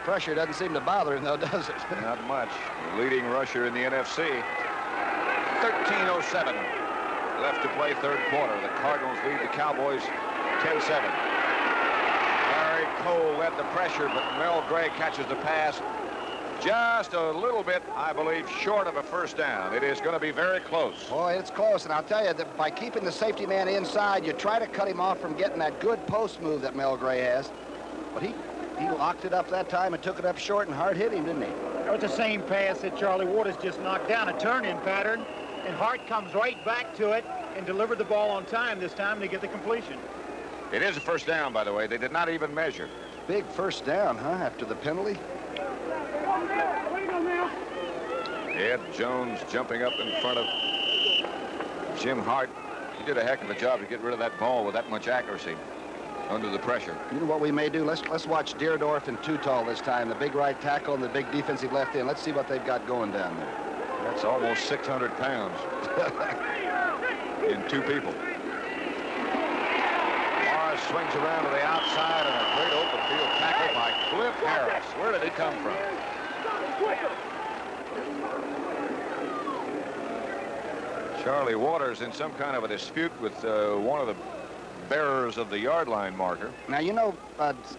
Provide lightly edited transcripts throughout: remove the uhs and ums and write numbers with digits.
pressure doesn't seem to bother him, though, does it? Not much. The leading rusher in the NFC. 13:07 left to play third quarter. The Cardinals lead the Cowboys 10-7. Larry Cole led the pressure, but Mel Gray catches the pass just a little bit, I believe, short of a first down. It is going to be very close. Boy, it's close, and I'll tell you that by keeping the safety man inside, you try to cut him off from getting that good post move that Mel Gray has. But he locked it up that time and took it up short, and Hart hit him, didn't he? That was the same pass that Charlie Waters just knocked down, a turn-in pattern, and Hart comes right back to it and delivered the ball on time this time to get the completion. It is a first down, by the way. They did not even measure. Big first down, huh, after the penalty? Ed Jones jumping up in front of Jim Hart. He did a heck of a job to get rid of that ball with that much accuracy under the pressure. You know what we may do? Let's watch Deerdorf and Tutal this time, the big right tackle and the big defensive left end. Let's see what they've got going down there. That's almost 600 pounds in two people. Morris swings around to the outside, and a great open field tackle by Cliff Harris. Where did he come from? Charlie Waters in some kind of a dispute with one of the bearers of the yard line marker. Now, you know,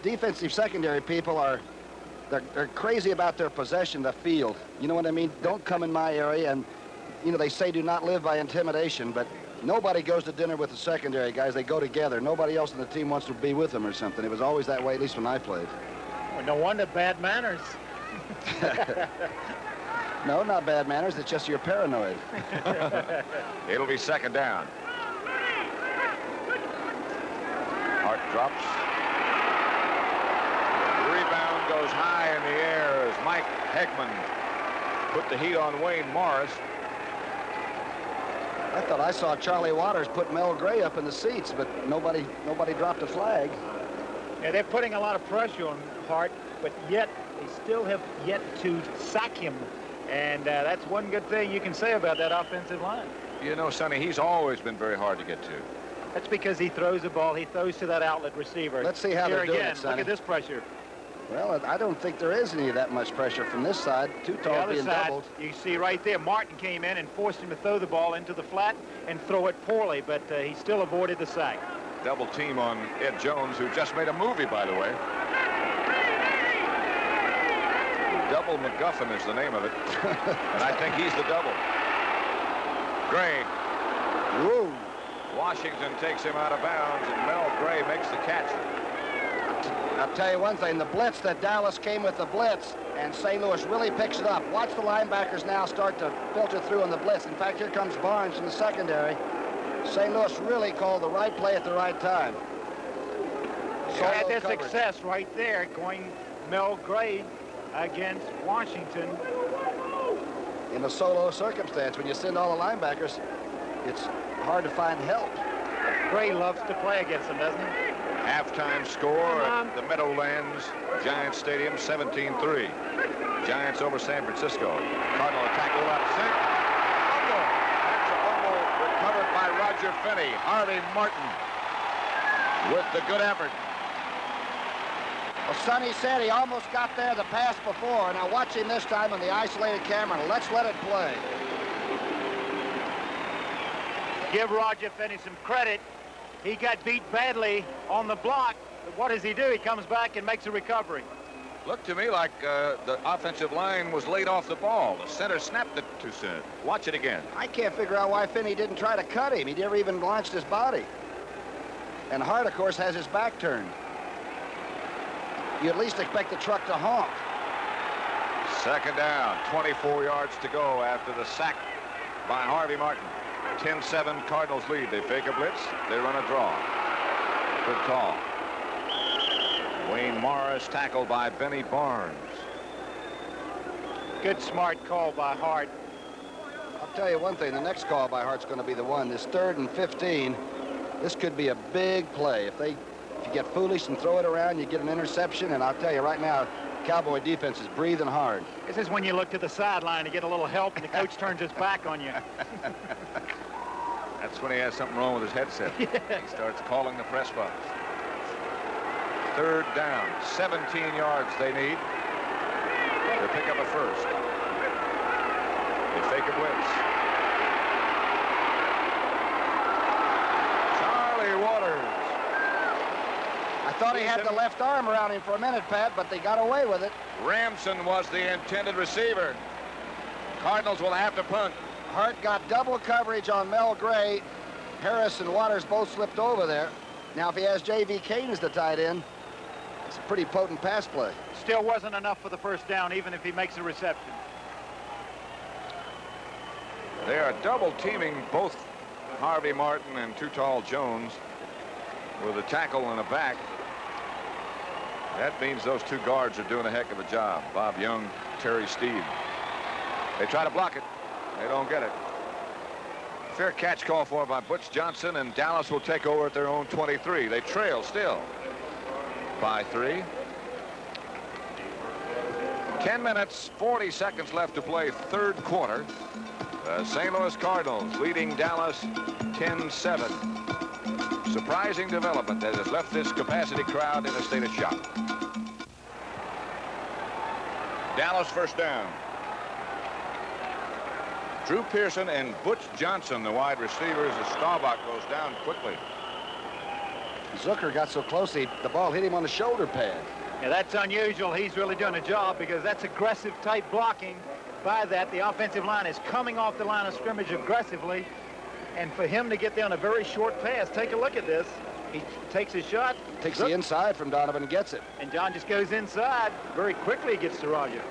defensive secondary people they're crazy about their possession of the field. You know what I mean? Don't come in my area, and, you know, they say do not live by intimidation, but nobody goes to dinner with the secondary guys. They go together. Nobody else on the team wants to be with them or something. It was always that way, at least when I played. Well, no wonder bad manners. No, not bad manners. It's just you're paranoid. It'll be second down. Hart drops. Rebound goes high in the air as Mike Hegman put the heat on Wayne Morris. I thought I saw Charlie Waters put Mel Gray up in the seats, but nobody dropped a flag. Yeah, they're putting a lot of pressure on Hart, but yet they still have yet to sack him. And that's one good thing you can say about that offensive line. You know, Sonny, he's always been very hard to get to. That's because he throws the ball. He throws to that outlet receiver. Let's see how Here they're doing again, it, Sonny. look at this pressure. Well, I don't think there is any of that much pressure from this side. The Tutal other being side, doubled. you see right there, Martin came in and forced him to throw the ball into the flat and throw it poorly, but he still avoided the sack. Double team on Ed Jones, who just made a movie, by the way. Double MacGuffin is the name of it. And I think he's the double. Gray. Whoa. Washington takes him out of bounds, and Mel Gray makes the catch. I'll tell you one thing, the blitz that Dallas came with the blitz, and St. Louis really picks it up. Watch the linebackers now start to filter through on the blitz. In fact, here comes Barnes in the secondary. St. Louis really called the right play at the right time. So had their success right there, going Mel Gray against Washington. In a solo circumstance, when you send all the linebackers, it's hard to find help. Gray loves to play against them, doesn't he? Halftime score at the Meadowlands Giants Stadium, 17-3. Giants over San Francisco. Cardinal attack a lot of sync. Fumble. That's a fumble recovered by Roger Finney. Harvey Martin with the good effort. Well, Sonny said he almost got there the pass before. Now watch him this time on the isolated camera. Let's let it play. Give Roger Finney some credit. He got beat badly on the block, but what does he do? He comes back and makes a recovery. Looked to me like the offensive line was laid off the ball. The center snapped it too soon. Watch it again. I can't figure out why Finney didn't try to cut him. He never even launched his body. And Hart, of course, has his back turned. You at least expect the truck to honk. Second down, 24 yards to go after the sack by Harvey Martin. 10-7 Cardinals lead. They fake a blitz. They run a draw. Good call. Wayne Morris tackled by Benny Barnes. Good smart call by Hart. I'll tell you one thing. The next call by Hart's going to be the one. This 3rd and 15. This could be a big play. If you get foolish and throw it around, you get an interception. And I'll tell you right now, Cowboy defense is breathing hard. This is when you look to the sideline to get a little help and the coach turns his back on you. That's when he has something wrong with his headset. Yeah. He starts calling the press box. 3rd down, 17 yards they need. They pick up a first. They fake a blitz. Charlie Waters. I thought he had the left arm around him for a minute, Pat, but they got away with it. Ramson was the intended receiver. Cardinals will have to punt. Hart got double coverage on Mel Gray. Harris and Waters both slipped over there. Now, if he has J.V. Kane as the tight end, it's a pretty potent pass play. Still wasn't enough for the first down, even if he makes a reception. They are double teaming both Harvey Martin and Too Tall Jones with a tackle and a back. That means those two guards are doing a heck of a job. Bob Young, Terry Steed. They try to block it. They don't get it. Fair catch call for by Butch Johnson, and Dallas will take over at their own 23. They trail still by 3. 10 minutes, 40 seconds left to play third quarter. The St. Louis Cardinals leading Dallas 10-7. Surprising development that has left this capacity crowd in a state of shock. Dallas first down. Drew Pearson and Butch Johnson, the wide receivers, as Staubach goes down quickly. Zucker got so close, the ball hit him on the shoulder pad. Yeah, that's unusual. He's really doing a job because that's aggressive type blocking. By that, the offensive line is coming off the line of scrimmage aggressively. And for him to get there on a very short pass, take a look at this. He takes a shot. Takes the inside from Donovan and gets it. And John just goes inside. Very quickly gets to Roger.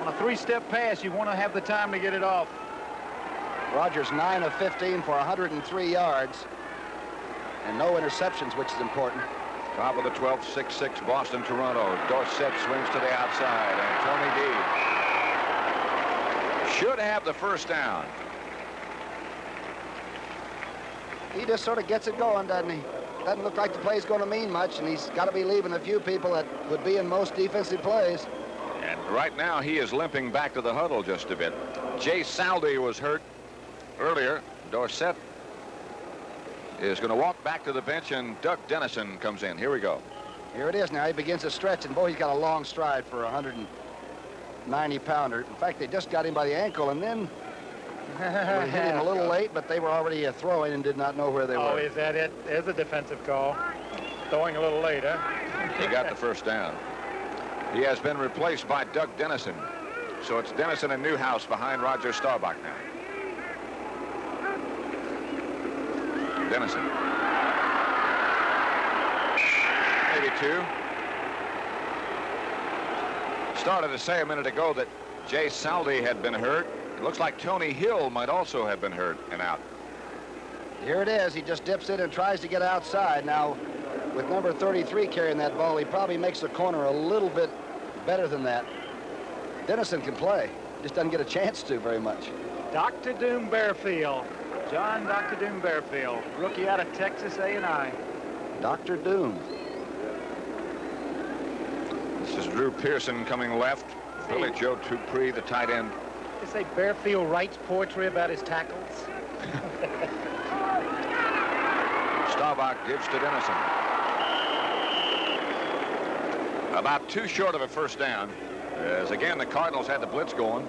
On a 3-step pass, you want to have the time to get it off. Rogers 9 of 15 for 103 yards. And no interceptions, which is important. Top of the 12th, 6-6 Boston, Toronto. Dorsett swings to the outside, and Tony D should have the first down. He just sort of gets it going, doesn't he? Doesn't look like the play's going to mean much, and he's got to be leaving a few people that would be in most defensive plays. And right now, he is limping back to the huddle just a bit. Jay Saldi was hurt earlier. Dorsett is going to walk back to the bench, and Doug Dennison comes in. Here we go. Here it is now. He begins to stretch, and boy, he's got a long stride for a 190-pounder. In fact, they just got him by the ankle, and then they hit him a little late, but they were already throwing and did not know where they were. Oh, is that it? There's a defensive call. Throwing a little late, huh? He got the first down. He has been replaced by Doug Dennison. So it's Dennison and Newhouse behind Roger Staubach now. Dennison. Maybe 2. Started to say a minute ago that Jay Saldi had been hurt. It looks like Tony Hill might also have been hurt and out. Here it is. He just dips it and tries to get outside. Now, with number 33 carrying that ball, he probably makes the corner a little bit better than that. Dennison can play. Just doesn't get a chance to very much. Dr. Doom Bearfield. John Dr. Doom Bearfield, rookie out of Texas A&I. Dr. Doom. This is Drew Pearson coming left. Billy Joe Dupree, the tight end. You say Bearfield writes poetry about his tackles? Staubach gives to Dennison. About 2 short of a first down. As again, the Cardinals had the blitz going.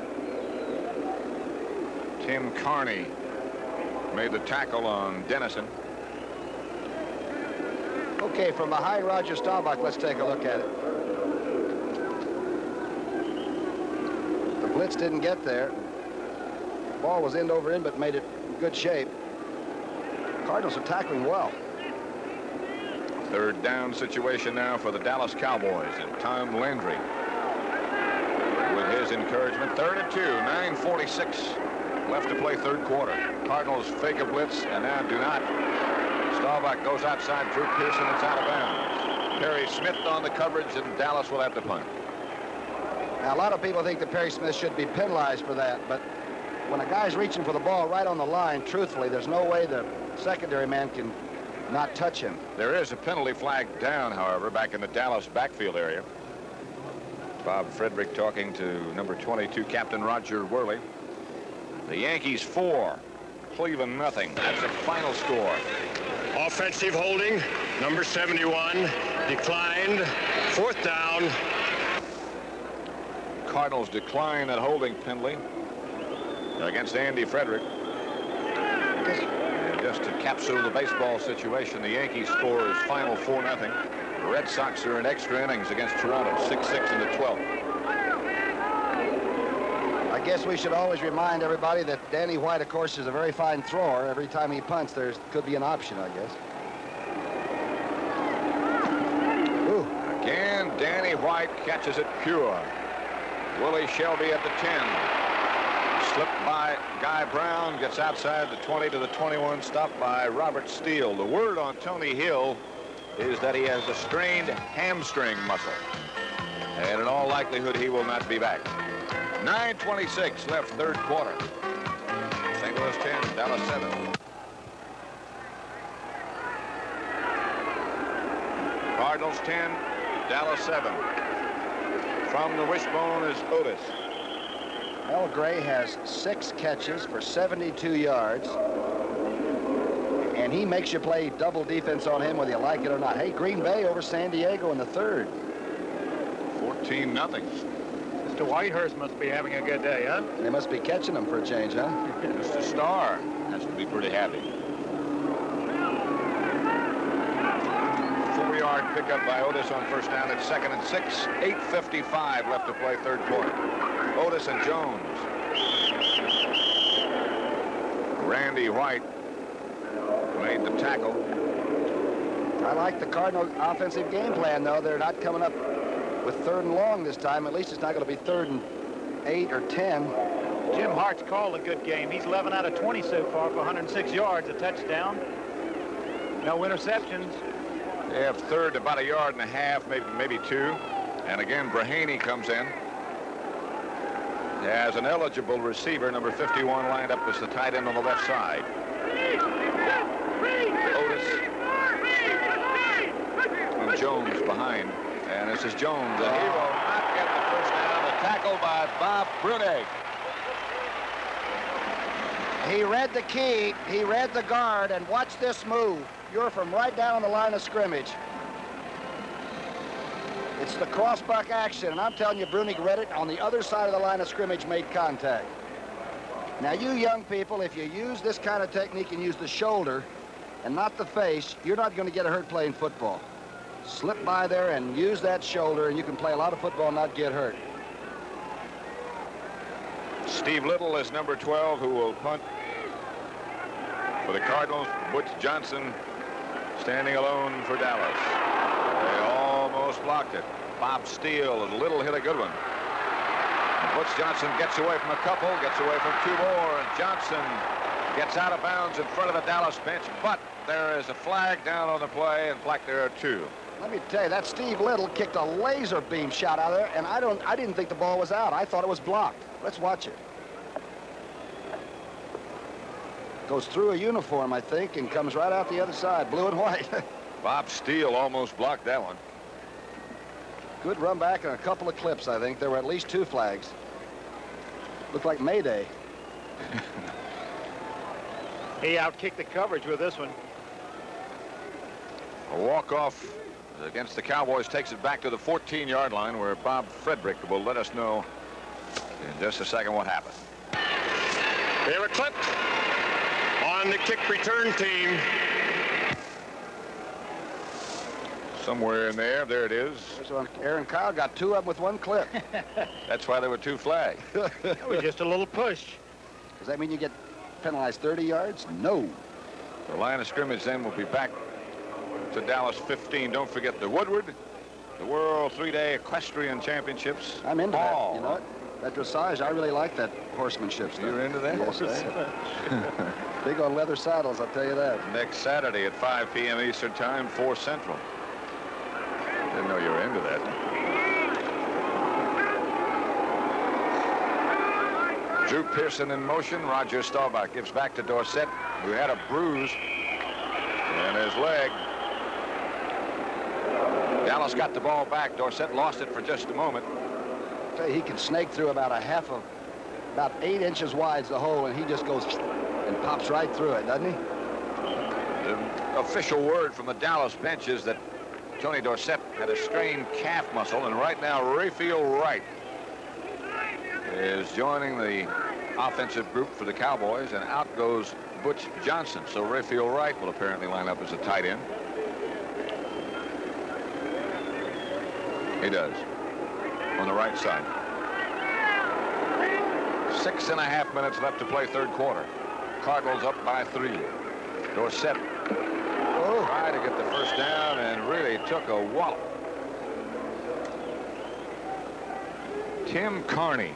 Tim Carney made the tackle on Dennison. Okay, from behind Roger Staubach, let's take a look at it. The blitz didn't get there. Ball was end over end, but made it in good shape. Cardinals are tackling well. Third down situation now for the Dallas Cowboys, and Tom Landry with his encouragement. 3rd and 2, 9:46 left to play third quarter. Cardinals fake a blitz and now do not. Staubach goes outside. Drew Pearson, it's out of bounds. Perry Smith on the coverage, and Dallas will have to punt. Now, a lot of people think that Perry Smith should be penalized for that, but when a guy's reaching for the ball right on the line, truthfully, there's no way the secondary man can not touch him. There is a penalty flag down, however, back in the Dallas backfield area. Bob Frederick talking to number 22, Captain Roger Worley. The Yankees 4, Cleveland nothing. That's the final score. Offensive holding, number 71, declined. 4th down. Cardinals decline that holding penalty against Andy Frederick. And just to capsule the baseball situation, the Yankees score is final 4-0. The Red Sox are in extra innings against Toronto, 6-6 in the 12th. I guess we should always remind everybody that Danny White, of course, is a very fine thrower. Every time he punts, there could be an option, I guess. Ooh. Again, Danny White catches it pure. Willie Shelby at the 10. Slipped by Guy Brown, gets outside the 20 to the 21, stopped by Robert Steele. The word on Tony Hill is that he has a strained hamstring muscle. And in all likelihood, he will not be back. 9:26 left, third quarter. St. Louis 10, Dallas 7. Cardinals 10, Dallas 7. From the wishbone is Otis. Mel Gray has 6 catches for 72 yards. And he makes you play double defense on him whether you like it or not. Hey, Green Bay over San Diego in the third. 14-0. Mr. Whitehurst must be having a good day, huh? They must be catching them for a change, huh? Mr. Starr has to be pretty happy. 4-yard pickup by Otis on first down at 2nd and 6. 8:55 left to play, third quarter. Otis and Jones. Randy White made the tackle. I like the Cardinal offensive game plan, though. They're not coming up with 3rd and long this time. At least it's not going to be 3rd and 8 or 10. Jim Hart's called a good game. He's 11 out of 20 so far for 106 yards, a touchdown. No interceptions. They have third about 1.5 yards, maybe 2. And again, Brahaney comes in. As an eligible receiver, number 51 lined up as the tight end on the left side. Otis and Jones behind. And this is Jones, and he will not get the first down. The tackle by Bob Brunig. He read the key, he read the guard, and watch this move. You're from right down on the line of scrimmage. It's the crossbuck action, and I'm telling you, Brunig read it on the other side of the line of scrimmage, made contact. Now, you young people, if you use this kind of technique and use the shoulder and not the face, you're not going to get hurt playing football. Slip by there and use that shoulder, and you can play a lot of football and not get hurt. Steve Little is number 12, who will punt for the Cardinals. Butch Johnson standing alone for Dallas. They almost blocked it. Bob Steele, and Little hit a good one. Butch Johnson gets away from a couple, gets away from 2 more, and Johnson gets out of bounds in front of the Dallas bench, but there is a flag down on the play. In fact, there are 2. Let me tell you, that Steve Little kicked a laser beam shot out of there, and I didn't think the ball was out. I thought it was blocked. Let's watch it. Goes through a uniform, I think, and comes right out the other side, blue and white. Bob Steele almost blocked that one. Good run back and a couple of clips, I think. There were at least 2 flags. Looked like Mayday. He outkicked the coverage with this one. A walk-off against the Cowboys takes it back to the 14-yard line, where Bob Frederick will let us know in just a second what happened. We have a clip on the kick return team. Somewhere in there it is. Aaron Kyle got 2 of them with 1 clip. That's why there were 2 flags. That was just a little push. Does that mean you get penalized 30 yards? No. The line of scrimmage then will be back to Dallas 15. Don't forget the Woodward, the World 3-Day Equestrian Championships. I'm into that. You know what? That dressage, I really like that horsemanship stuff. You're into that? Yes, big on leather saddles, I'll tell you that. Next Saturday at 5 p.m. Eastern Time, 4 Central. Didn't know you were into that. Drew Pearson in motion. Roger Staubach gives back to Dorsett, who had a bruise in his leg. Dallas got the ball back. Dorsett lost it for just a moment. He can snake through about about 8 inches wide's the hole, and he just goes and pops right through it, doesn't he? The official word from the Dallas bench is that Tony Dorsett had a strained calf muscle, and right now Raphael Wright is joining the offensive group for the Cowboys, and out goes Butch Johnson. So Rayfield Wright will apparently line up as a tight end. He does. On the right side. 6.5 minutes left to play third quarter. Cardinals up by 3. Dorsett tried to get the first down and really took a wallop. Tim Carney.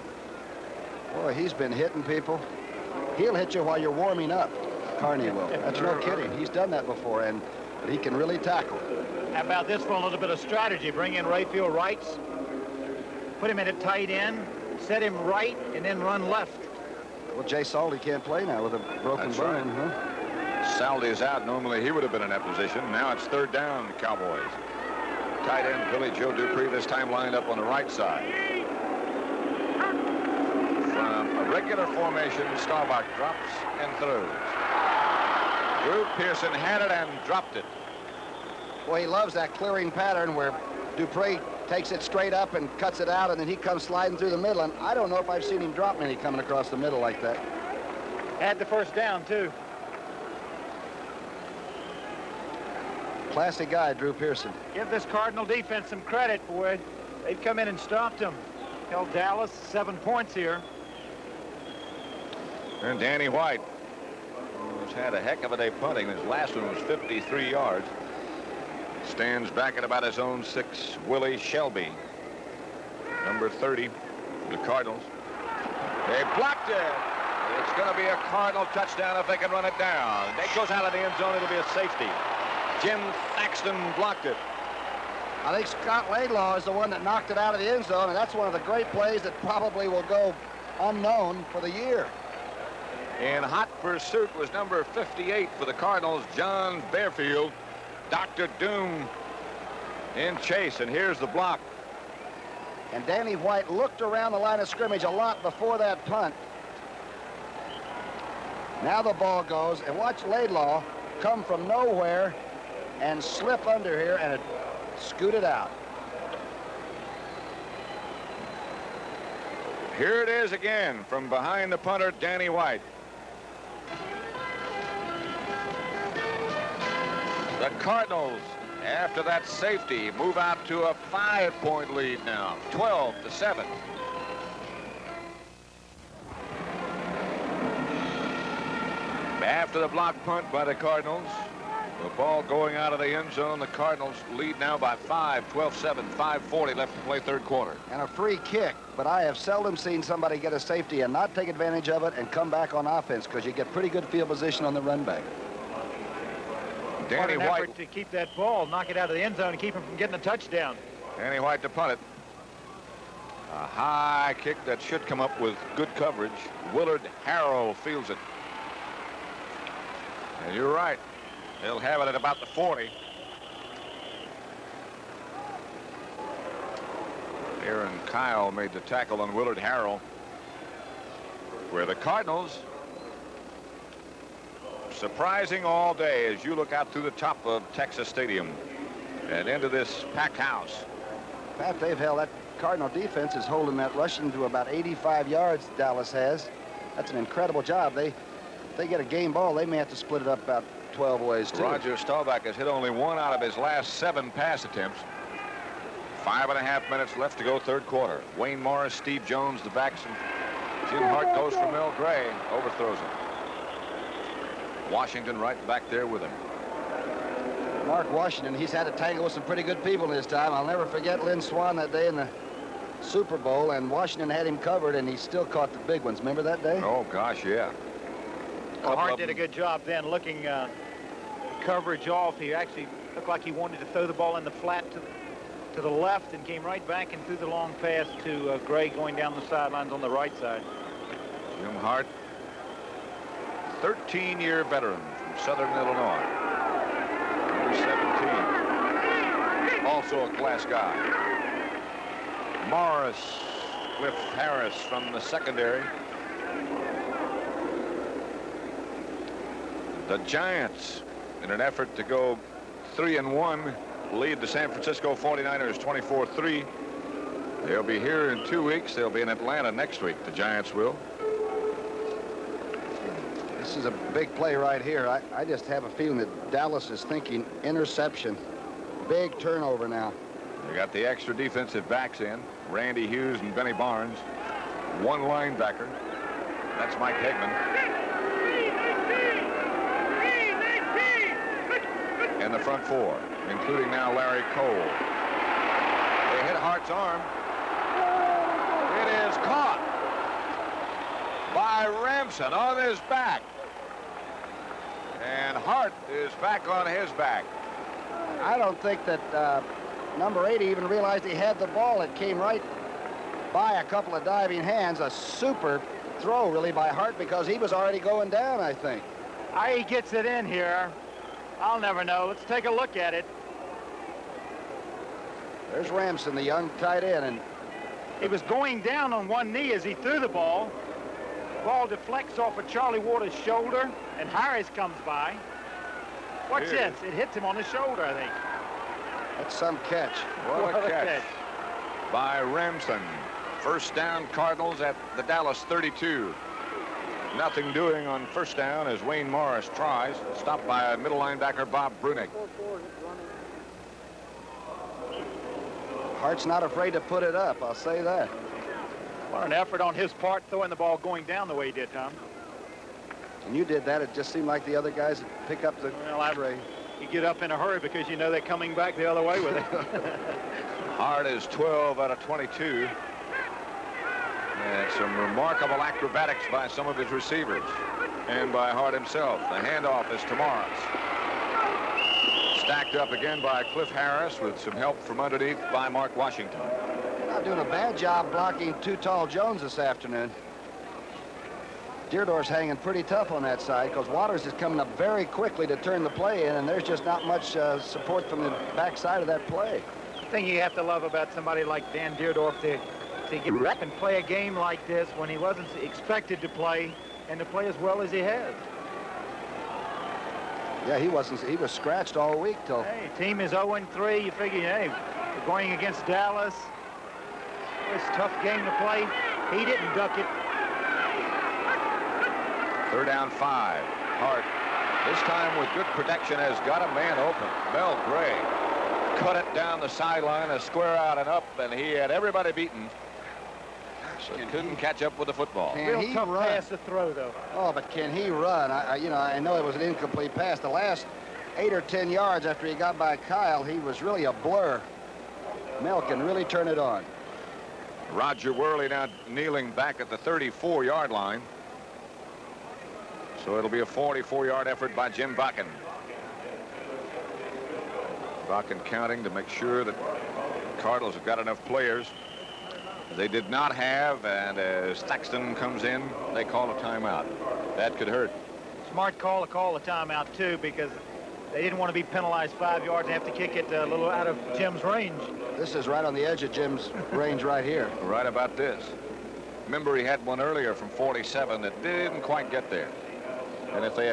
Boy, he's been hitting people. He'll hit you while you're warming up. Carney will. That's no kidding. He's done that before, and he can really tackle. How about this for a little bit of strategy? Bring in Rayfield Wright, put him in at tight end, set him right, and then run left. Well, Jay Salty can't play now with a broken bone. Right. Huh? Salty is out. Normally he would have been in that position. Now it's third down, Cowboys. Tight end Billy Joe Dupree, this time lined up on the right side. From a regular formation, Staubach drops and throws. Drew Pearson had it and dropped it. Boy, he loves that clearing pattern where Dupree takes it straight up and cuts it out, and then he comes sliding through the middle. And I don't know if I've seen him drop many coming across the middle like that. Had the first down, too. Classy guy, Drew Pearson. Give this Cardinal defense some credit, boy. They've come in and stopped him. Held Dallas 7 points here. And Danny White, who's had a heck of a day punting. His last one was 53 yards. Stands back at about his own 6. Willie Shelby, number 30, the Cardinals. They blocked it. It's going to be a Cardinal touchdown if they can run it down. It goes out of the end zone. It'll be a safety. Jim Thaxton blocked it. I think Scott Laidlaw is the one that knocked it out of the end zone, and that's one of the great plays that probably will go unknown for the year. In hot pursuit was number 58 for the Cardinals, John Bearfield. Dr. Doom in chase, and here's the block. And Danny White looked around the line of scrimmage a lot before that punt. Now the ball goes, and watch Laidlaw come from nowhere and slip under here, and it scooted out. Here it is again from behind the punter, Danny White. The Cardinals, after that safety, move out to a 5-point lead now, 12-7. After the block punt by the Cardinals, the ball going out of the end zone. The Cardinals lead now by 5, 12-7, 5:40 left to play third quarter. And a free kick, but I have seldom seen somebody get a safety and not take advantage of it and come back on offense, because you get pretty good field position on the run back. Danny White effort to keep that ball, knock it out of the end zone and keep him from getting a touchdown. Danny White to punt it. A high kick that should come up with good coverage. Willard Harrell fields it. And you're right. They'll have it at about the 40. Aaron Kyle made the tackle on Willard Harrell, where the Cardinals, surprising all day as you look out through the top of Texas Stadium and into this packed house. Pat, they've held that Cardinal defense is holding that rushing to about 85 yards Dallas has. That's an incredible job. If they get a game ball, they may have to split it up about 12 ways, too. Roger Staubach has hit only 1 out of his last 7 pass attempts. 5.5 minutes left to go third quarter. Wayne Morris, Steve Jones, the backs, and Jim Hart goes for Mel Gray, overthrows him. Washington right back there with him. Mark Washington, he's had to tangle with some pretty good people in his time. I'll never forget Lynn Swan that day in the Super Bowl, and Washington had him covered, and he still caught the big ones. Remember that day? Oh, gosh, yeah. Well, Hart did a good job then looking coverage off. He actually looked like he wanted to throw the ball in the flat to the left and came right back and threw the long pass to Gray going down the sidelines on the right side. Jim Hart, 13-year veteran from Southern Illinois. Number 17. Also a class guy. Morris, Cliff Harris from the secondary. The Giants, in an effort to go 3-1, lead the San Francisco 49ers 24-3. They'll be here in 2 weeks. They'll be in Atlanta next week. The Giants will. This is a big play right here. I just have a feeling that Dallas is thinking interception. Big turnover now. They got the extra defensive backs in. Randy Hughes and Benny Barnes. One linebacker. That's Mike Hegman. And the front four, including now Larry Cole. They hit Hart's arm. It is caught by Ramson on his back. And Hart is back on his back. I don't think that number 80 even realized he had the ball. It came right by a couple of diving hands. A super throw, really, by Hart, because he was already going down, I think. He gets it in here. I'll never know. Let's take a look at it. There's Ramson, the young tight end, and He was going down on one knee as he threw the ball. Ball deflects off of Charlie Waters' shoulder, and Harris comes by. Watch this. It hits him on the shoulder, I think. that's some catch. What a catch by Ramson. First down, Cardinals at the Dallas 32. Nothing doing on first down as Wayne Morris tries. Stopped by middle linebacker Bob Brunick. Hart's not afraid to put it up, I'll say that. What an effort on his part, throwing the ball going down the way he did, Tom. When you did that, it just seemed like the other guys would pick up the tray. You get up in a hurry because you know they're coming back the other way with it. Hart is 12 out of 22. And some remarkable acrobatics by some of his receivers and by Hart himself. The handoff is to Morris. Stacked up again by Cliff Harris with some help from underneath by Mark Washington. Not doing a bad job blocking Too Tall Jones this afternoon. Deerdorf's hanging pretty tough on that side because Waters is coming up very quickly to turn the play in, and there's just not much support from the backside of that play. The thing you have to love about somebody like Dan Deerdorf to get up and play a game like this when he wasn't expected to play and to play as well as he has. Yeah, he was scratched all week till. Hey, team is 0-3. You figure, hey, we're going against Dallas. It's a tough game to play. He didn't duck it. Third down 5. Hart, this time with good protection, has got a man open. Mel Gray cut it down the sideline, a square out and up, and he had everybody beaten. So couldn't catch up with the football. Real tough pass to throw, though. Oh, but can he run? I know it was an incomplete pass. The last 8 or 10 yards after he got by Kyle, he was really a blur. Mel can really turn it on. Roger Worley now kneeling back at the 34-yard line. So it'll be a 44-yard effort by Jim Bakken. Bakken counting to make sure that the Cardinals have got enough players. They did not have, and as Thaxton comes in, they call a timeout. That could hurt. Smart call to call a timeout, too, because they didn't want to be penalized 5 yards and have to kick it a little out of Jim's range. This is right on the edge of Jim's range right here. Right about this. Remember, he had one earlier from 47 that didn't quite get there. And if they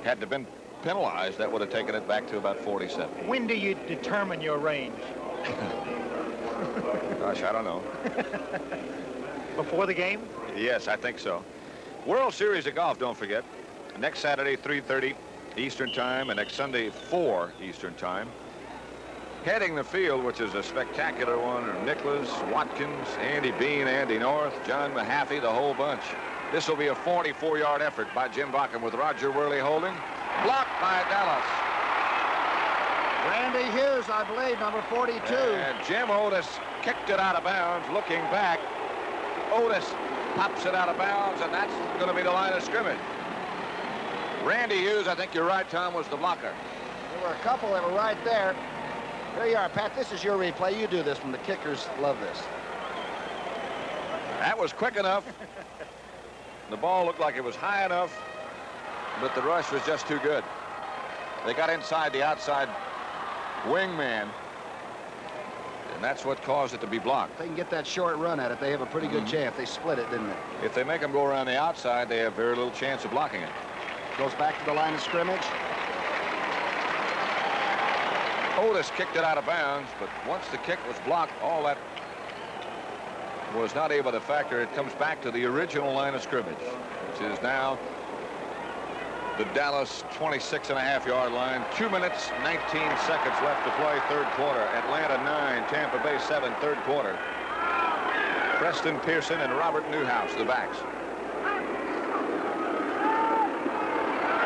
had to been penalized, that would have taken it back to about 47. When do you determine your range? Gosh, I don't know. Before the game? Yes, I think so. World Series of Golf, don't forget. Next Saturday, 3:30 Eastern Time, and next Sunday, 4 Eastern Time. Heading the field, which is a spectacular one, are Nicholas, Watkins, Andy Bean, Andy North, John Mahaffey, the whole bunch. This will be a 44-yard effort by Jim Bakken with Roger Worley holding. Blocked by Dallas. Randy Hughes, I believe, number 42. And Jim Otis kicked it out of bounds, looking back. Otis pops it out of bounds, and that's going to be the line of scrimmage. Randy Hughes, I think you're right, Tom, was the blocker. There were a couple that were right there. There you are, Pat. This is your replay. You do this one. The kickers love this. That was quick enough. The ball looked like it was high enough, but the rush was just too good. They got inside the outside wingman, and that's what caused it to be blocked. If they can get that short run at it, they have a pretty good chance. They split it, didn't they? If they make them go around the outside, they have very little chance of blocking it. Goes back to the line of scrimmage. Otis kicked it out of bounds, but once the kick was blocked, all that was not able to factor. It comes back to the original line of scrimmage, which is now the Dallas 26.5-yard line. 2 minutes, 19 seconds left to play, third quarter. Atlanta 9, Tampa Bay 7, third quarter. Preston Pearson and Robert Newhouse, the backs.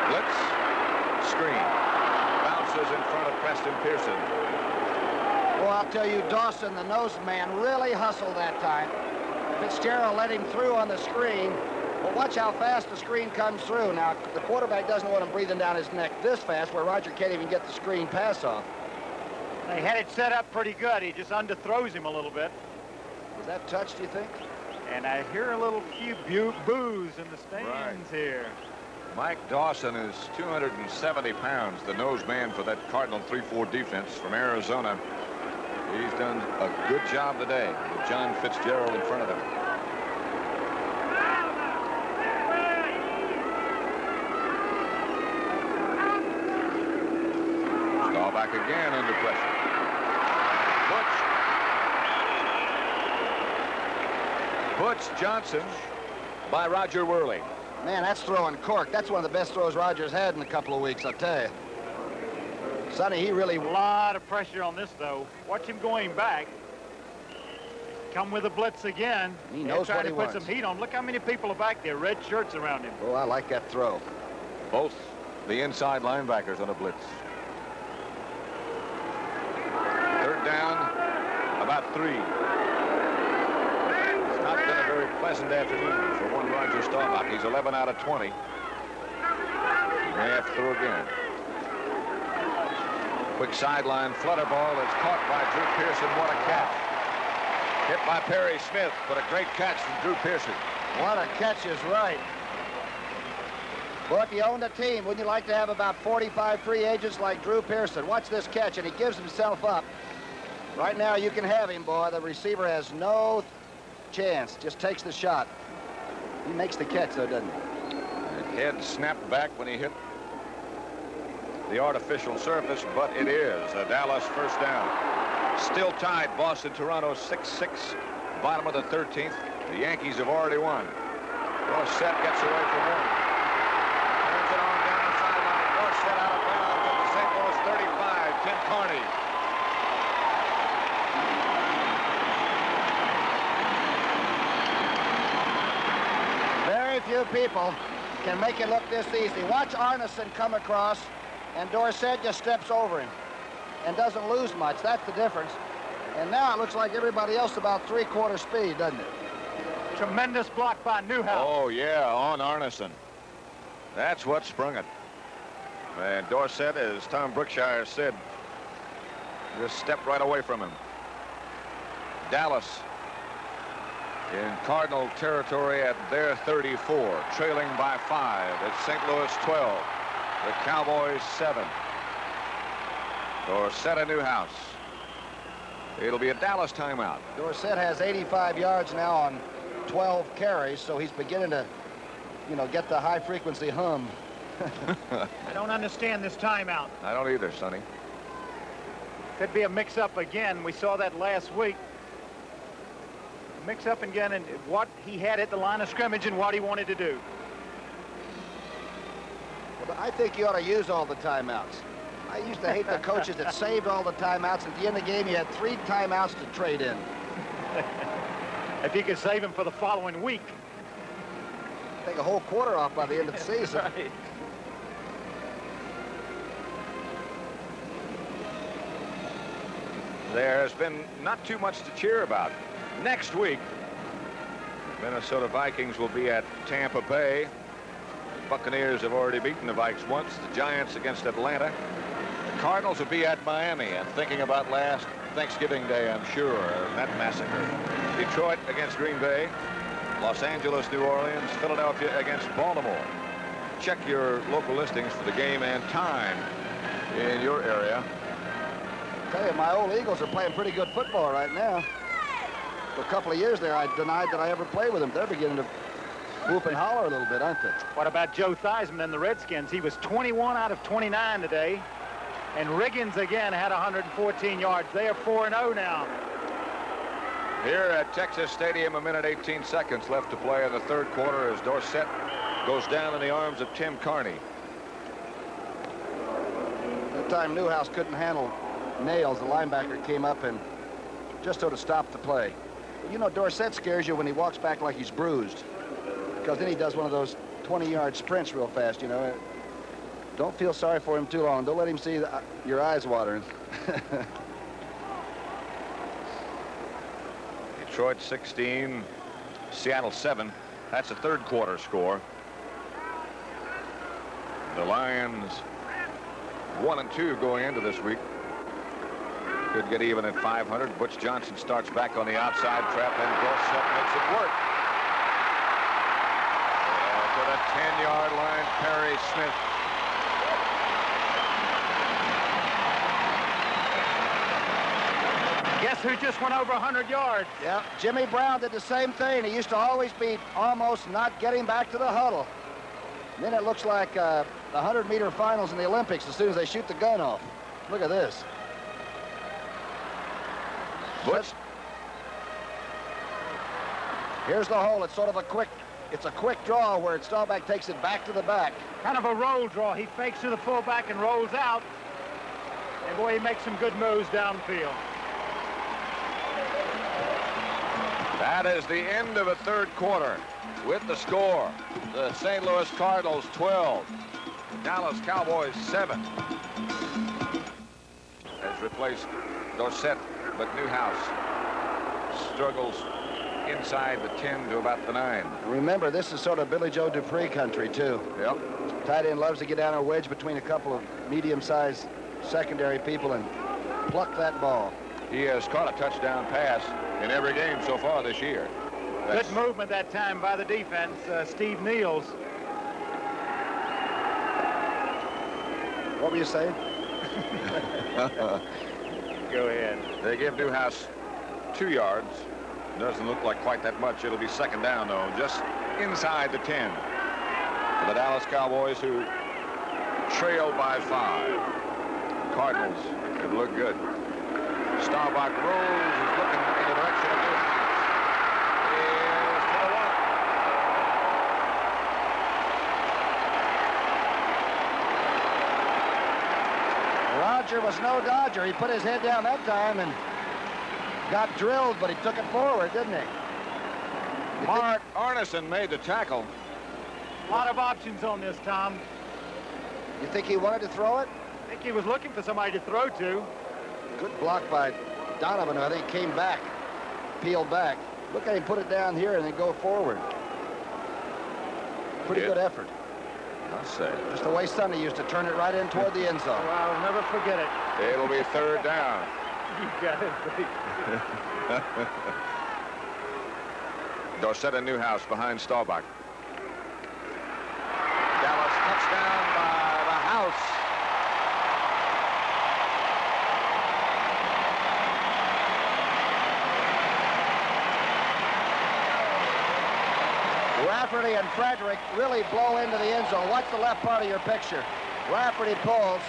Blitz, screen. Bounces in front of Preston Pearson. Well, I'll tell you, Dawson, the nose man, really hustled that time. Fitzgerald let him through on the screen. But watch how fast the screen comes through. Now, the quarterback doesn't want him breathing down his neck this fast, where Roger can't even get the screen pass off. They had it set up pretty good. He just underthrows him a little bit. Was that touch, do you think? And I hear a little few boos in the stands here. Mike Dawson is 270 pounds, the nose man for that Cardinal 3-4 defense from Arizona. He's done a good job today with John Fitzgerald in front of him. Ball back again under pressure. Butch Johnson by Roger Worley. Man, that's throwing cork. That's one of the best throws Roger's had in a couple of weeks, I'll tell you. Sonny, he really... A lot of pressure on this, though. Watch him going back. Come with a blitz again. He knows what he wants. Trying to put some heat on. Look how many people are back there. Red shirts around him. Oh, I like that throw. Both the inside linebackers on a blitz. Third down, about 3. It's not been a very pleasant afternoon for one Roger Staubach. He's 11 out of 20. He may have to throw again. Quick sideline flutter ball that's caught by Drew Pearson. What a catch. Hit by Perry Smith, but a great catch from Drew Pearson. What a catch is right. Well, if you owned a team, wouldn't you like to have about 45 free agents like Drew Pearson? Watch this catch, and he gives himself up. Right now, you can have him, boy. The receiver has no chance. Just takes the shot. He makes the catch, though, doesn't he? And head snapped back when he hit the artificial surface, but it is a Dallas first down. Still tied, Boston, Toronto, 6-6, bottom of the 13th. The Yankees have already won. Dorsett gets away from one. Turns it on down the sideline. Dorsett out of bounds at the St. Louis 35. Tim Carney. Very few people can make it look this easy. Watch Arneson come across, and Dorsett just steps over him and doesn't lose much. That's the difference. And now it looks like everybody else about 3/4 speed, doesn't it? Tremendous block by Newhouse. Oh, yeah, on Arneson. That's what sprung it. And Dorsett, as Tom Brookshire said, just stepped right away from him. Dallas in Cardinal territory at their 34, trailing by 5 at St. Louis 12. The Cowboys 7. Dorsett and Newhouse. It'll be a Dallas timeout. Dorsett has 85 yards now on 12 carries, so he's beginning to, you know, get the high-frequency hum. I don't understand this timeout. I don't either, Sonny. Could be a mix-up again. We saw that last week. Mix-up again in what he had at the line of scrimmage and what he wanted to do. Well, I think you ought to use all the timeouts. I used to hate the coaches that saved all the timeouts. At the end of the game, you had 3 timeouts to trade in. If you could save him for the following week. Take a whole quarter off by the end of the season. Right. There's been not too much to cheer about. Next week, Minnesota Vikings will be at Tampa Bay. The Buccaneers have already beaten the Vikes once. The Giants against Atlanta. The Cardinals will be at Miami, and thinking about last Thanksgiving Day, I'm sure, that massacre. Detroit against Green Bay. Los Angeles, New Orleans, Philadelphia against Baltimore. Check your local listings for the game and time in your area. I tell you, my old Eagles are playing pretty good football right now. For a couple of years there, I denied that I ever played with them. They're beginning to whoop and holler a little bit, aren't they? What about Joe Theismann and the Redskins? He was 21 out of 29 today. And Riggins again had 114 yards. They are 4-0 now. Here at Texas Stadium, a minute 18 seconds left to play in the third quarter as Dorsett goes down in the arms of Tim Carney. That time Newhouse couldn't handle Nails. The linebacker came up and just sort of stopped the play. But you know, Dorsett scares you when he walks back like he's bruised, because then he does one of those 20-yard sprints real fast, you know. Don't feel sorry for him too long. Don't let him see your eyes watering. Detroit 16, Seattle 7. That's a third quarter score. The Lions 1-2 going into this week. Could get even at 500. Butch Johnson starts back on the outside trap, and Dorsett makes it work. To the 10-yard line, Perry Smith. Guess who just went over 100 yards? Yeah, Jimmy Brown did the same thing. He used to always be almost not getting back to the huddle. And then it looks like the 100-meter finals in the Olympics as soon as they shoot the gun off. Look at this. Butch. Here's the hole. It's sort of a quick draw where Staubach takes it back to the back. Kind of a roll draw. He fakes to the fullback and rolls out. And boy, he makes some good moves downfield. That is the end of a third quarter with the score. The St. Louis Cardinals 12, Dallas Cowboys 7. Has replaced Dorsett, but Newhouse struggles inside the 10 to about the 9. Remember, this is sort of Billy Joe Dupree country, too. Yep. Tight end loves to get down a wedge between a couple of medium-sized secondary people and pluck that ball. He has caught a touchdown pass in every game so far this year. Good movement that time by the defense, Steve Niels. What were you saying? Go ahead. They give Newhouse 2 yards. Doesn't look like quite that much. It'll be second down, though, just inside the 10. For the Dallas Cowboys, who trail by 5. Cardinals have looked good. Staubach rolls, is looking in the direction of Newhouse. Is to the 1. Roger was no dodger. He put his head down that time and got drilled, but he took it forward, didn't he? Mark Arneson made the tackle. A lot of options on this, Tom. You think he wanted to throw it? I think he was looking for somebody to throw to. Good block by Donovan, who I think came back, peeled back. Look at him put it down here and then go forward. Pretty good effort. I'll say. Just the way Sonny used to turn it right in toward the end zone. Oh, I'll never forget it. It'll be third down. You got it. Dorsett and Newhouse behind Staubach. Dallas touchdown by the house. Rafferty and Frederick really blow into the end zone. Watch the left part of your picture. Rafferty pulls.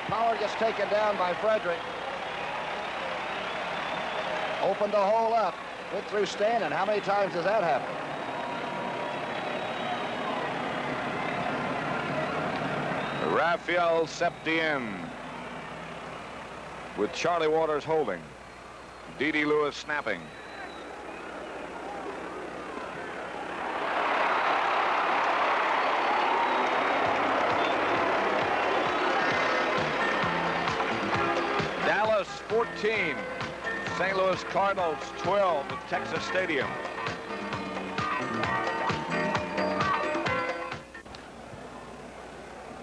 Pollard gets taken down by Frederick. Opened the hole up. Went through standing. How many times does that happen? Raphael Septien with Charlie Waters holding. D.D. Lewis snapping. Dallas 14, St. Louis Cardinals 12 at Texas Stadium.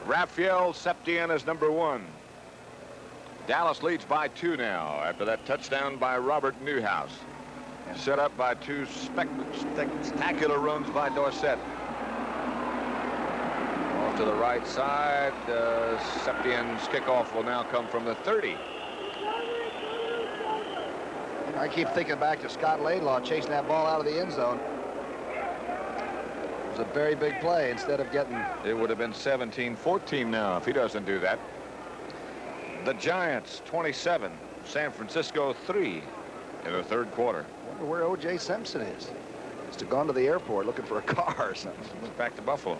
Raphael Septien is number 1. Dallas leads by 2 now after that touchdown by Robert Newhouse. Set up by 2 spectacular runs by Dorsett. Off to the right side, Septien's kickoff will now come from the 30. I keep thinking back to Scott Laidlaw chasing that ball out of the end zone. It was a very big play instead of getting... It would have been 17-14 now if he doesn't do that. The Giants 27, San Francisco 3. in the third quarter. Wonder where O.J. Simpson is. Must have gone to the airport looking for a car or something. Went back to Buffalo.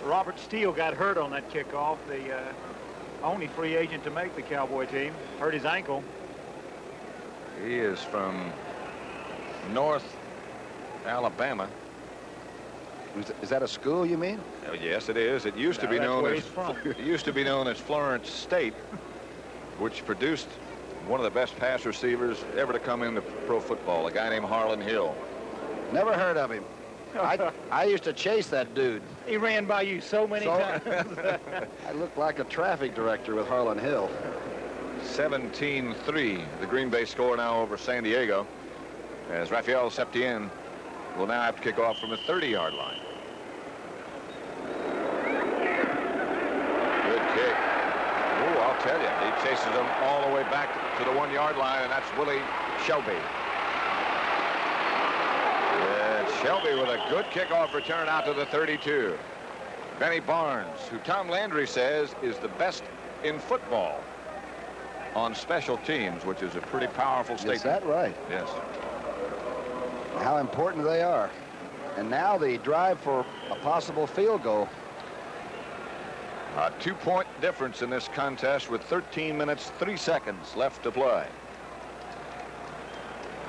Robert Steele got hurt on that kickoff. The only free agent to make the Cowboy team. Hurt his ankle. He is from North Alabama. Is that a school, you mean? Oh, yes, it is. It used to be That's known where as he's from. it used to be known as Florence State, which produced one of the best pass receivers ever to come into pro football, a guy named Harlan Hill. Never heard of him. I used to chase that dude. He ran by you so many times. I looked like a traffic director with Harlan Hill. 17-3, the Green Bay score now over San Diego, as Rafael Septien will now have to kick off from the 30-yard line. Good kick. Oh, I'll tell you, he chases them all the way back to the 1-yard line, and that's Willie Shelby. And Shelby with a good kickoff return out to the 32. Benny Barnes, who Tom Landry says is the best in football on special teams, which is a pretty powerful statement. Is that right? Yes. How important they are. And now the drive for a possible field goal. A 2-point difference in this contest with 13 minutes, 3 seconds left to play.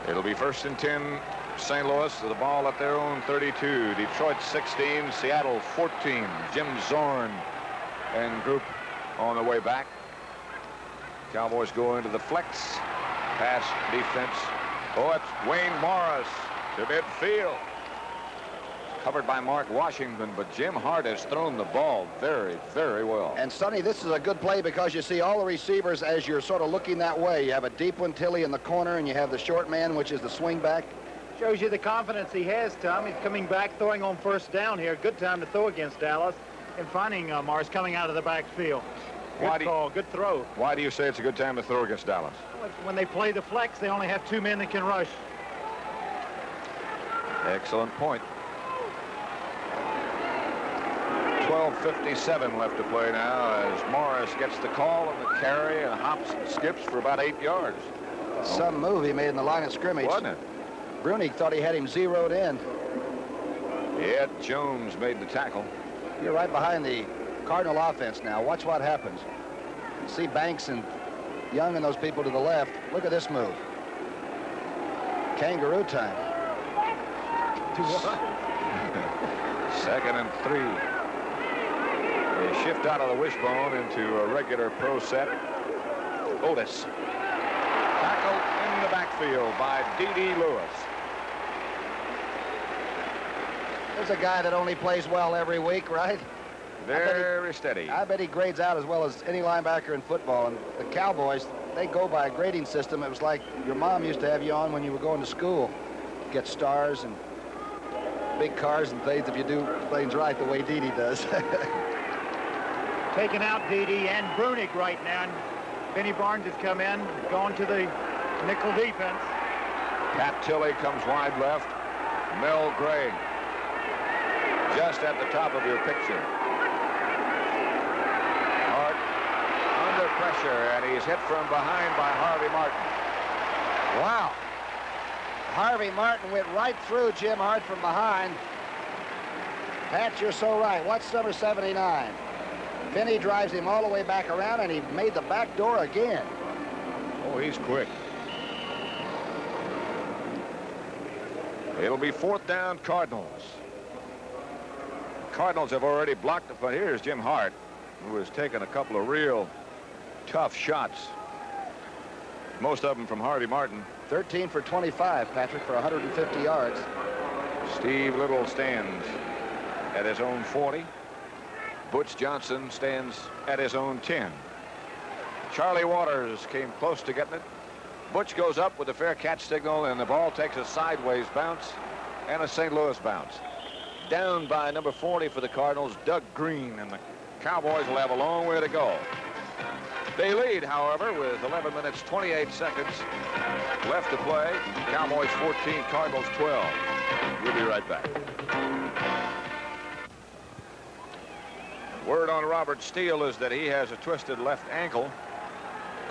It'll be 1st and 10, St. Louis, with the ball at their own 32. Detroit 16, Seattle 14. Jim Zorn and group on the way back. Cowboys go into the flex. Pass defense. Oh, it's Wayne Morris to midfield. Covered by Mark Washington, but Jim Hart has thrown the ball very, very well. And, Sonny, this is a good play because you see all the receivers as you're sort of looking that way. You have a deep one, Tilly, in the corner, and you have the short man, which is the swing back. Shows you the confidence he has, Tom. He's coming back, throwing on 1st down here. Good time to throw against Dallas. And finding Morris coming out of the backfield. Good call, good throw. Why do you say it's a good time to throw against Dallas? When they play the flex, they only have 2 men that can rush. Excellent point. 12:57 left to play now as Morris gets the call and the carry and hops and skips for about 8 yards. Some move he made in the line of scrimmage. Wasn't it? Brunig thought he had him zeroed in. Ed Jones made the tackle. You're right behind the Cardinal offense now. Watch what happens. See Banks and Young and those people to the left. Look at this move. Kangaroo time. 2nd and 3. They shift out of the wishbone into a regular pro set. Otis. Tackled in the backfield by D.D. Lewis. There's a guy that only plays well every week, right? Very steady. I bet he grades out as well as any linebacker in football. And the Cowboys, they go by a grading system. It was like your mom used to have you on when you were going to school. Get stars and big cars and things if you do things right the way Dede does. Taking out Dede and Brunig right now. And Benny Barnes has come in, going to the nickel defense. Pat Tilley comes wide left. Mel Gray just at the top of your picture. Hart under pressure, and he's hit from behind by Harvey Martin. Wow. Harvey Martin went right through Jim Hart from behind. Pat, you're so right. What's number 79? Benny drives him all the way back around, and he made the back door again. Oh, he's quick. It'll be 4th down, Cardinals. Cardinals have already blocked it, but here's Jim Hart, who has taken a couple of real tough shots. Most of them from Harvey Martin. 13 for 25, Patrick, for 150 yards. Steve Little stands at his own 40. Butch Johnson stands at his own 10. Charlie Waters came close to getting it. Butch goes up with a fair catch signal, and the ball takes a sideways bounce and a St. Louis bounce. Down by number 40 for the Cardinals, Doug Green, and the Cowboys will have a long way to go. They lead, however, with 11 minutes, 28 seconds left to play. Cowboys 14, Cardinals 12. We'll be right back. Word on Robert Steele is that he has a twisted left ankle.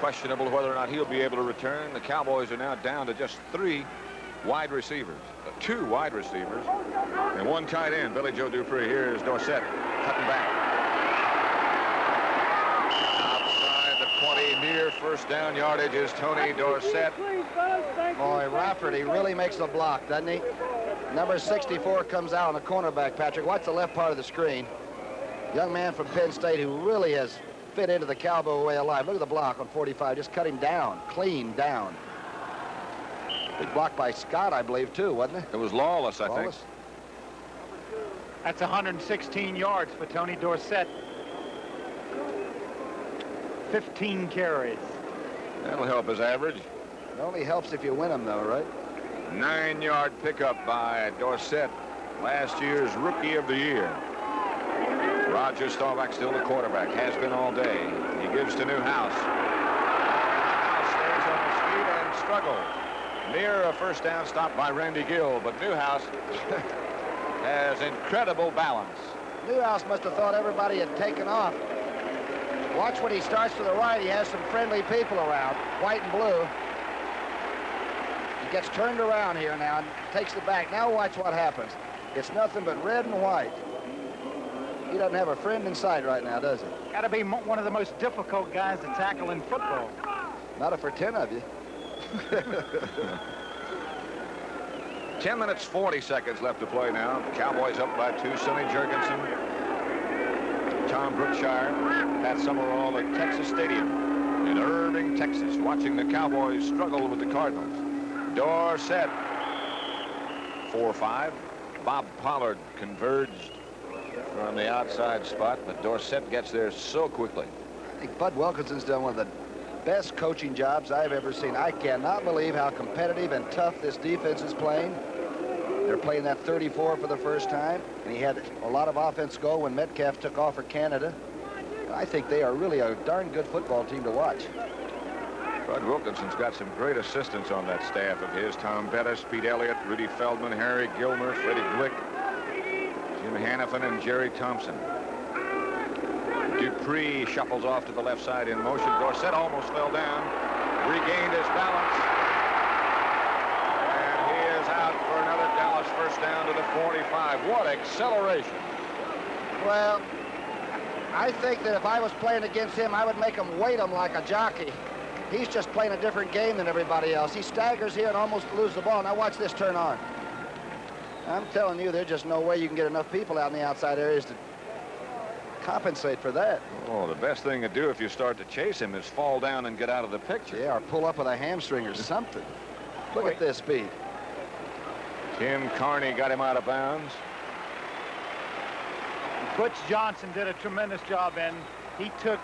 questionable whether or not he'll be able to return. The Cowboys are now down to just 3 wide receivers, 2 wide receivers, and 1 tight end. Billy Joe Dupree. Here is Dorsett cutting back. Outside the 20, near first down yardage is Tony Dorsett. Boy, Rafferty really makes the block, doesn't he? Number 64 comes out on the cornerback, Patrick. Watch the left part of the screen. Young man from Penn State who really has fit into the Cowboy way of life. Look at the block on 45. Just cut him down, clean down. Big block by Scott, I believe, too, wasn't it? It was Lawless, I think. That's 116 yards for Tony Dorsett. 15 carries. That'll help his average. It only helps if you win them, though, right? 9-yard pickup by Dorsett, last year's Rookie of the Year. Roger Staubach still the quarterback, has been all day. He gives to Newhouse. Newhouse stays on his feet and struggles. Near a first down stop by Randy Gill, but Newhouse has incredible balance. Newhouse must have thought everybody had taken off. Watch when he starts to the right. He has some friendly people around, white and blue. He gets turned around here now and takes the back. Now watch what happens. It's nothing but red and white. He doesn't have a friend in sight right now, does he? Got to be one of the most difficult guys to tackle in football. Not if for 10 of you. 10 minutes, 40 seconds left to play now. Cowboys up by 2. Sonny Jurgensen, Tom Brookshire, Pat Summerall at Texas Stadium in Irving, Texas, watching the Cowboys struggle with the Cardinals. Dorsett, 4-5. Bob Pollard converged from the outside spot, but Dorsett gets there so quickly. I think Bud Wilkinson's done one of the best coaching jobs I've ever seen. I cannot believe how competitive and tough this defense is playing. They're playing that 34 for the first time, and he had a lot of offense go when Metcalf took off for Canada. I think they are really a darn good football team to watch. Bud Wilkinson's got some great assistants on that staff of his. Tom Bettis, Pete Elliott, Rudy Feldman, Harry Gilmer, Freddie Glick, Jim Hannafin, and Jerry Thompson. Dupree shuffles off to the left side in motion. Dorsett almost fell down, regained his balance, and he is out for another Dallas first down to the 45. What acceleration. Well, I think that if I was playing against him, I would make him weight him like a jockey. He's just playing a different game than everybody else. He staggers here and almost loses the ball. Now watch this turn on. I'm telling you, there's just no way you can get enough people out in the outside areas to compensate for that. Oh, the best thing to do if you start to chase him is fall down and get out of the picture. Yeah, or pull up with a hamstring or something. Look at this speed. Tim Carney got him out of bounds. Butch Johnson did a tremendous job, and he took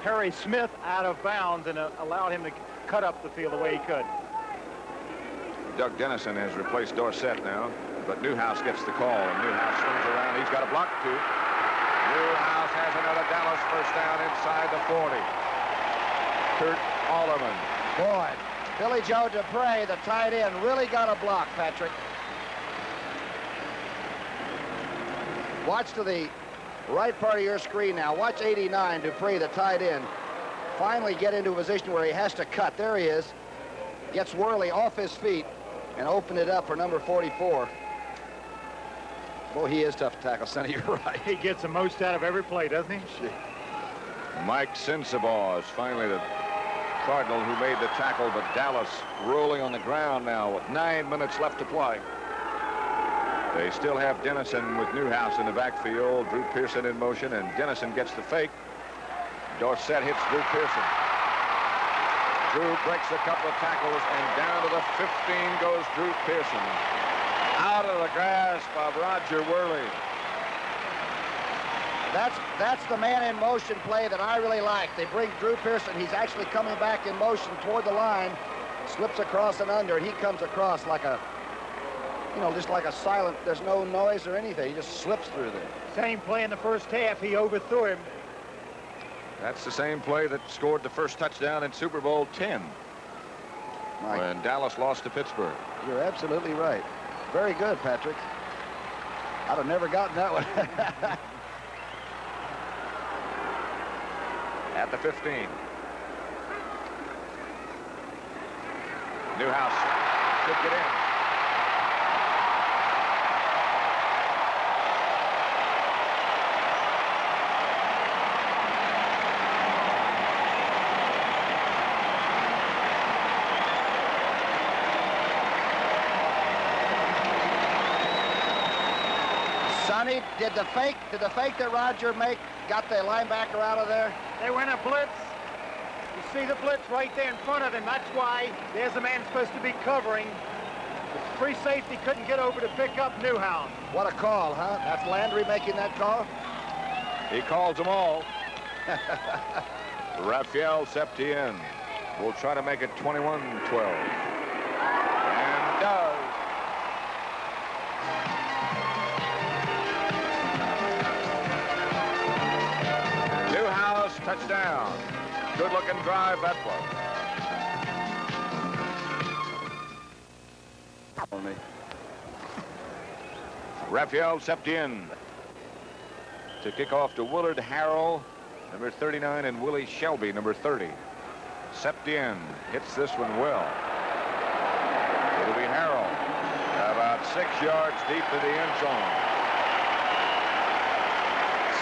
Perry Smith out of bounds and allowed him to cut up the field the way he could. Doug Dennison has replaced Dorsett now, but Newhouse gets the call, and Newhouse swings around. He's got a block, too. Newhouse has another Dallas first down inside the 40. Kurt Alderman. Boy, Billy Joe Dupree, the tight end, really got a block, Patrick. Watch to the right part of your screen now. Watch 89, Dupree, the tight end, finally get into a position where he has to cut. There he is. Gets Worley off his feet and open it up for number 44. Boy, he is tough to tackle, Sonny. You're right. He gets the most out of every play, doesn't he? Mike Sensabaugh is finally the Cardinal who made the tackle, but Dallas rolling on the ground now with 9 minutes left to play. They still have Dennison with Newhouse in the backfield. Drew Pearson in motion, and Dennison gets the fake. Dorsett hits Drew Pearson. Drew breaks a couple of tackles, and down to the 15 goes Drew Pearson. Out of the grasp of Roger Worley. That's the man in motion play that I really like. They bring Drew Pearson. He's actually coming back in motion toward the line, slips across and under, and he comes across like a, you know, just like a silent, there's no noise or anything. He just slips through there. Same play in the first half. He overthrew him. That's the same play that scored the first touchdown in Super Bowl 10 when Dallas lost to Pittsburgh. You're absolutely right. Very good, Patrick. I'd have never gotten that one. At the 15. Newhouse should get in. Sonny, did the fake that Roger make got the linebacker out of there? They went a blitz. You see the blitz right there in front of him. That's why there's a man supposed to be covering. The free safety couldn't get over to pick up Newhouse. What a call, huh? That's Landry making that call? He calls them all. Raphael Septien will try to make it 21-12. And does. Newhouse, touchdown. Good-looking drive that was. Raphael Septien to kick off to Willard Harrell, number 39, and Willie Shelby, number 30. Septien hits this one well. It'll be Harrell about 6 yards deep to the end zone.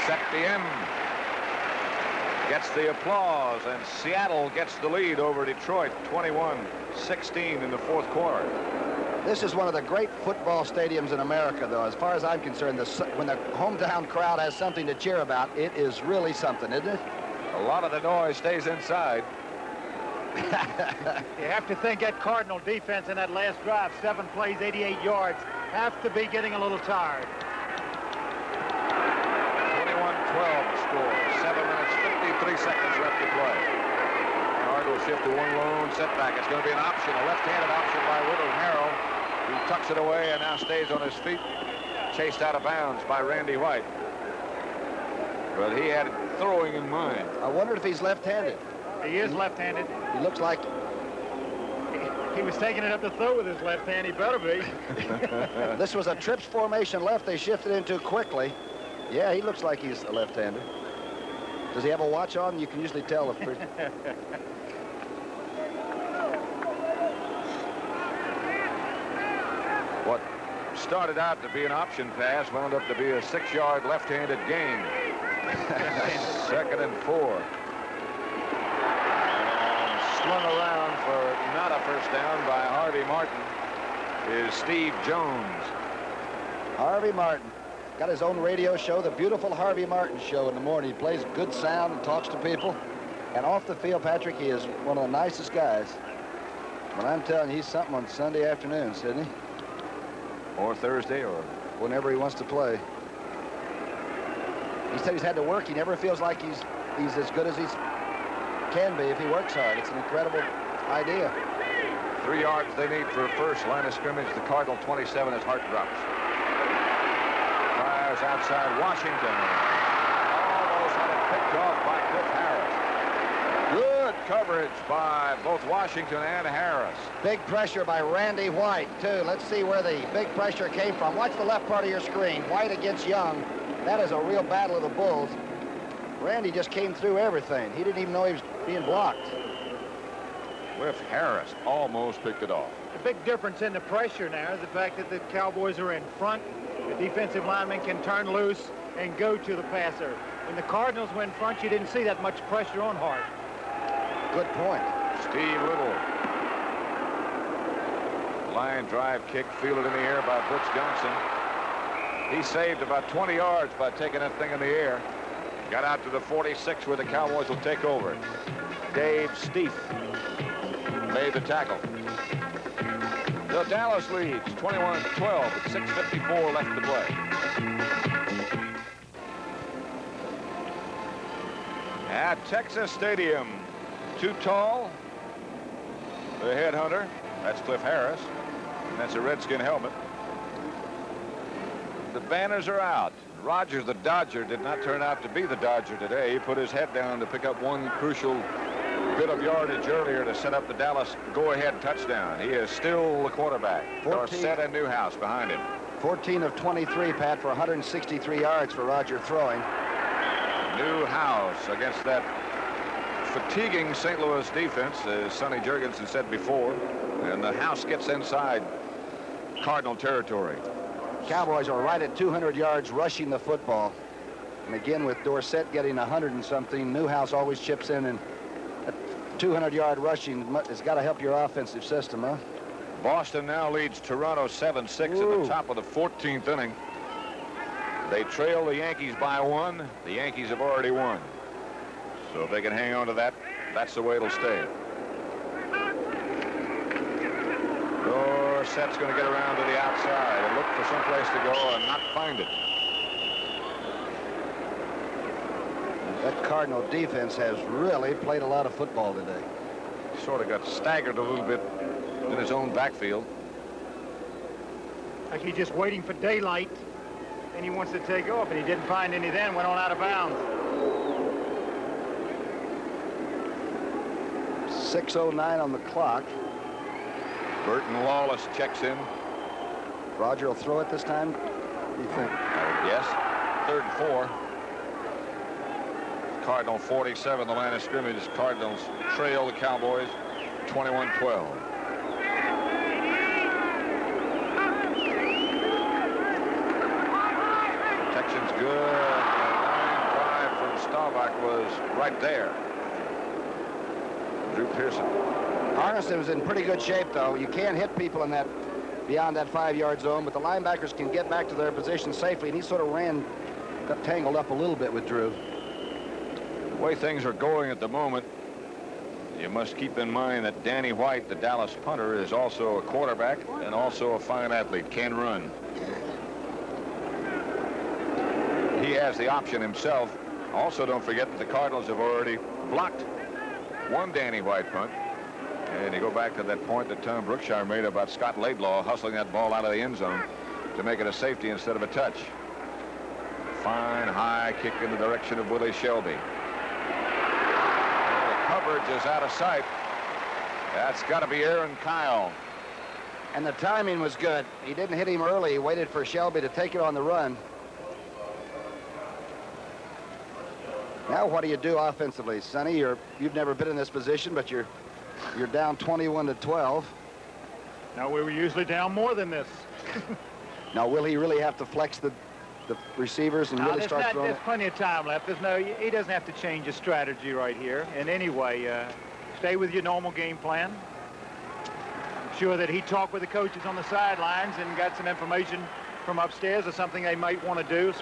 Septien gets the applause, and Seattle gets the lead over Detroit, 21-16 in the fourth quarter. This is one of the great football stadiums in America, though. As far as I'm concerned, when the hometown crowd has something to cheer about, it is really something, isn't it? A lot of the noise stays inside. You have to think that Cardinal defense in that last drive, 7 plays, 88 yards, have to be getting a little tired. 21-12 score. 7 minutes, 53 seconds left to play. Cardinals shift to one lone setback. It's going to be an option, a left-handed option by Willard Harrell, who tucks it away and now stays on his feet, chased out of bounds by Randy White. But he had throwing in mind. I wondered if he's left-handed. He is left-handed. He looks like... He was taking it up to throw with his left hand. He better be. This was a trips formation left they shifted into quickly. Yeah, he looks like he's a left-hander. Does he have a watch on? You can usually tell if... What started out to be an option pass wound up to be a 6-yard left-handed gain. 2nd and 4. And slung around for not a first down by Harvey Martin is Steve Jones. Harvey Martin. Got his own radio show, the beautiful Harvey Martin Show in the morning. He plays good sound and talks to people. And off the field, Patrick, he is one of the nicest guys. But I'm telling you, he's something on Sunday afternoons, isn't he? Or Thursday, or whenever he wants to play. He said he's had to work. He never feels like he's as good as he can be if he works hard. It's an incredible idea. 3 yards they need for a first. Line of scrimmage, the Cardinal 27 as Hart drops. Fires outside Washington. Almost had it picked off by Cliff Harris. Good coverage by both Washington and Harris. Big pressure by Randy White, too. Let's see where the big pressure came from. Watch the left part of your screen. White against Young. That is a real battle of the bulls. Randy just came through everything. He didn't even know he was being blocked. Cliff Harris almost picked it off. The big difference in the pressure now is the fact that the Cowboys are in front. The defensive lineman can turn loose and go to the passer. When the Cardinals were in front, you didn't see that much pressure on Hart. Good point. Steve Little. Line drive kick fielded in the air by Butch Johnson. He saved about 20 yards by taking that thing in the air. Got out to the 46 where the Cowboys will take over. Dave Steef made the tackle. The Dallas leads 21-12 with 6:54 left to play. At Texas Stadium, too tall. The headhunter, that's Cliff Harris, and that's a Redskin helmet. The banners are out. Rogers, the Dodger, did not turn out to be the Dodger today. He put his head down to pick up one crucial bit of yardage earlier to set up the Dallas go-ahead touchdown. He is still the quarterback. Dorsett and Newhouse behind him. 14 of 23, Pat, for 163 yards for Roger throwing. Newhouse against that fatiguing St. Louis defense, as Sonny Jurgensen said before, and the house gets inside Cardinal territory. Cowboys are right at 200 yards rushing the football. And again, with Dorsett getting 100 and something, Newhouse always chips in, and 200-yard rushing has got to help your offensive system, huh? Boston now leads Toronto 7-6 at the top of the 14th inning. They trail the Yankees by 1. The Yankees have already won. So if they can hang on to that, that's the way it'll stay. Dorsett's going to get around to the outside and look for some place to go and not find it. That Cardinal defense has really played a lot of football today. Sort of got staggered a little bit in his own backfield. Like he's just waiting for daylight, and he wants to take off, and he didn't find any then, went on out of bounds. 6:09 on the clock. Burton Lawless checks in. Roger will throw it this time, what do you think? Yes. 3rd and 4. Cardinal 47, the line of scrimmage. Cardinals trail the Cowboys 21-12. Protection's good. The line drive from Staubach was right there. Drew Pearson. Arneson was in pretty good shape, though. You can't hit people in that beyond that 5-yard zone, but the linebackers can get back to their position safely, and he sort of got tangled up a little bit with Drew. The way things are going at the moment, you must keep in mind that Danny White, the Dallas punter, is also a quarterback and also a fine athlete, can run. He has the option himself. Also, don't forget that the Cardinals have already blocked one Danny White punt. And you go back to that point that Tom Brookshire made about Scott Laidlaw hustling that ball out of the end zone to make it a safety instead of a touch. Fine high kick in the direction of Willie Shelby. Coverage is out of sight. That's got to be Aaron Kyle. And the timing was good. He didn't hit him early. He waited for Shelby to take it on the run. Now what do you do offensively, Sonny? You've never been in this position, but you're down 21-12. Now, we were usually down more than this. Now, will he really have to flex the receivers and really start throwing There's plenty of time left. He doesn't have to change his strategy right here. And anyway, stay with your normal game plan. I'm sure that he talked with the coaches on the sidelines and got some information from upstairs of something they might want to do.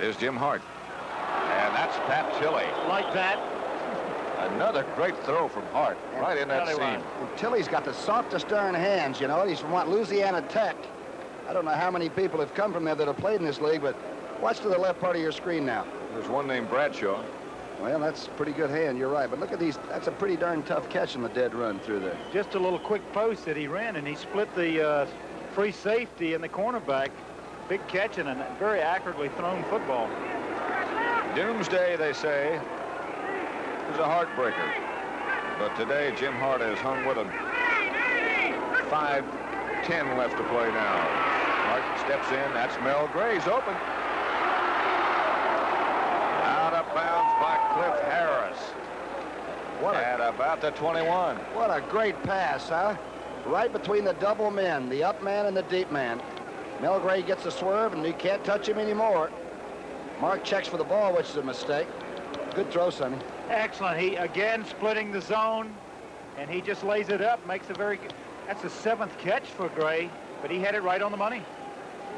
There's Jim Hart. And that's Pat Tilley. Like that. Another great throw from Hart, right in that seam. And Tilley's got the softest darn hands, you know. He's from Louisiana Tech. I don't know how many people have come from there that have played in this league, but watch to the left part of your screen now. There's one named Bradshaw. Well, that's a pretty good hand, you're right. But look at these. That's a pretty darn tough catch in the dead run through there. Just a little quick post that he ran, and he split the free safety and the cornerback. Big catch and a very accurately thrown football. Doomsday, they say, is a heartbreaker. But today, Jim Hart has hung with him. 5:10 left to play now. Hart steps in. That's Mel Gray's open. Out of bounds by Cliff Harris. At about the 21. What a great pass, huh? Right between the double men, the up man and the deep man. Mel Gray gets a swerve, and you can't touch him anymore. Mark checks for the ball, which is a mistake. Good throw, Sonny. Excellent. He, again, splitting the zone, and he just lays it up, makes a very good... That's the 7th catch for Gray, but he had it right on the money.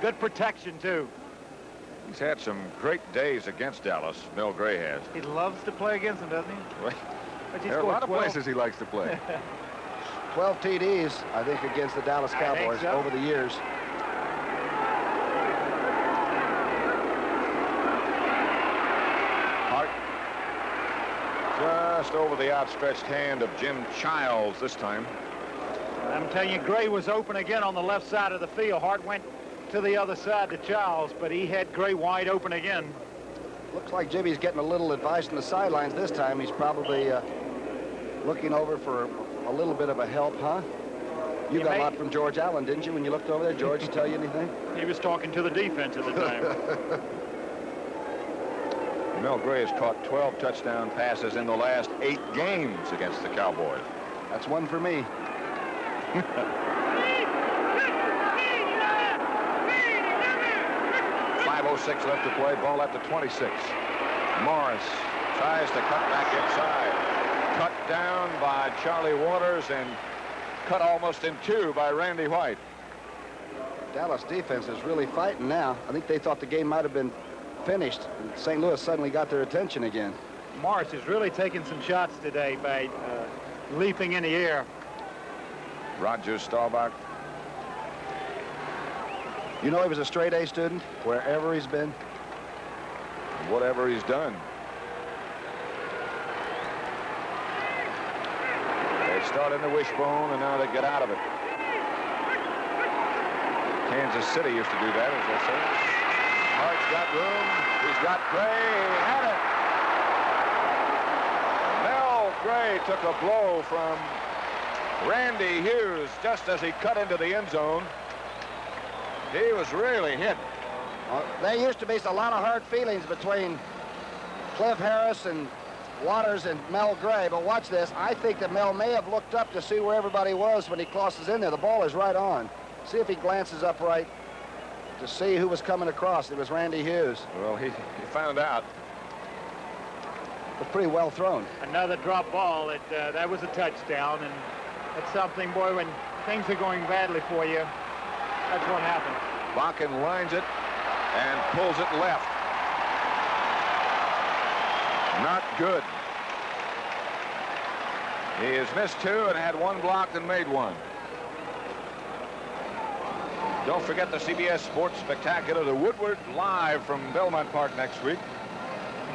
Good protection, too. He's had some great days against Dallas, Mel Gray has. He loves to play against them, doesn't he? Well, But there are a lot of places he likes to play. 12 TDs, I think, against the Dallas Cowboys over the years. Hart just over the outstretched hand of Jim Childs this time. I'm telling you, Gray was open again on the left side of the field. Hart went to the other side to Childs, but he had Gray wide open again. Looks like Jimmy's getting a little advice from the sidelines this time. He's probably looking over for a little bit of a help, huh? You got a lot from George Allen, didn't you, when you looked over there? George tell you anything? He was talking to the defense at the time. Mel Gray has caught 12 touchdown passes in the last 8 games against the Cowboys. That's one for me. .506 left to play. Ball at the 26. Morris tries to cut back inside. Cut down by Charlie Waters and cut almost in 2 by Randy White. Dallas defense is really fighting now. I think they thought the game might have been finished. St. Louis suddenly got their attention again. Morris is really taking some shots today by leaping in the air. Roger Staubach. You know he was a straight A student wherever he's been. Whatever he's done. They start in the wishbone, and now they get out of it. Kansas City used to do that, as they say. Hart's got room. He's got Gray. Had it. Mel Gray took a blow from Randy Hughes just as he cut into the end zone. He was really hit. There used to be a lot of hard feelings between Cliff Harris and Waters and Mel Gray, but watch this. I think that Mel may have looked up to see where everybody was when he crosses in there. The ball is right on. See if he glances upright to see who was coming across. It was Randy Hughes. Well, he found out. It was pretty well thrown. Another drop ball. That was a touchdown, and it's something, boy, when things are going badly for you, that's what happens. Bakken lines it and pulls it left. Not good. He has missed 2 and had 1 blocked and made 1. Don't forget the CBS Sports Spectacular, the Woodward, live from Belmont Park next week.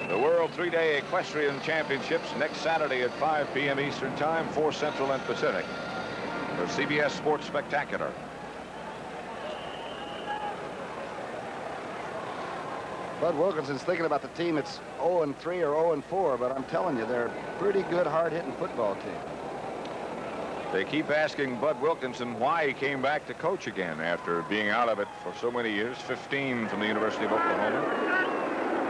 The World 3-Day Equestrian Championships next Saturday at 5 p.m. Eastern Time, 4 Central and Pacific. The CBS Sports Spectacular. Bud Wilkinson's thinking about the team. It's 0-3 or 0-4, but I'm telling you, they're a pretty good, hard-hitting football team. They keep asking Bud Wilkinson why he came back to coach again after being out of it for so many years, 15 from the University of Oklahoma.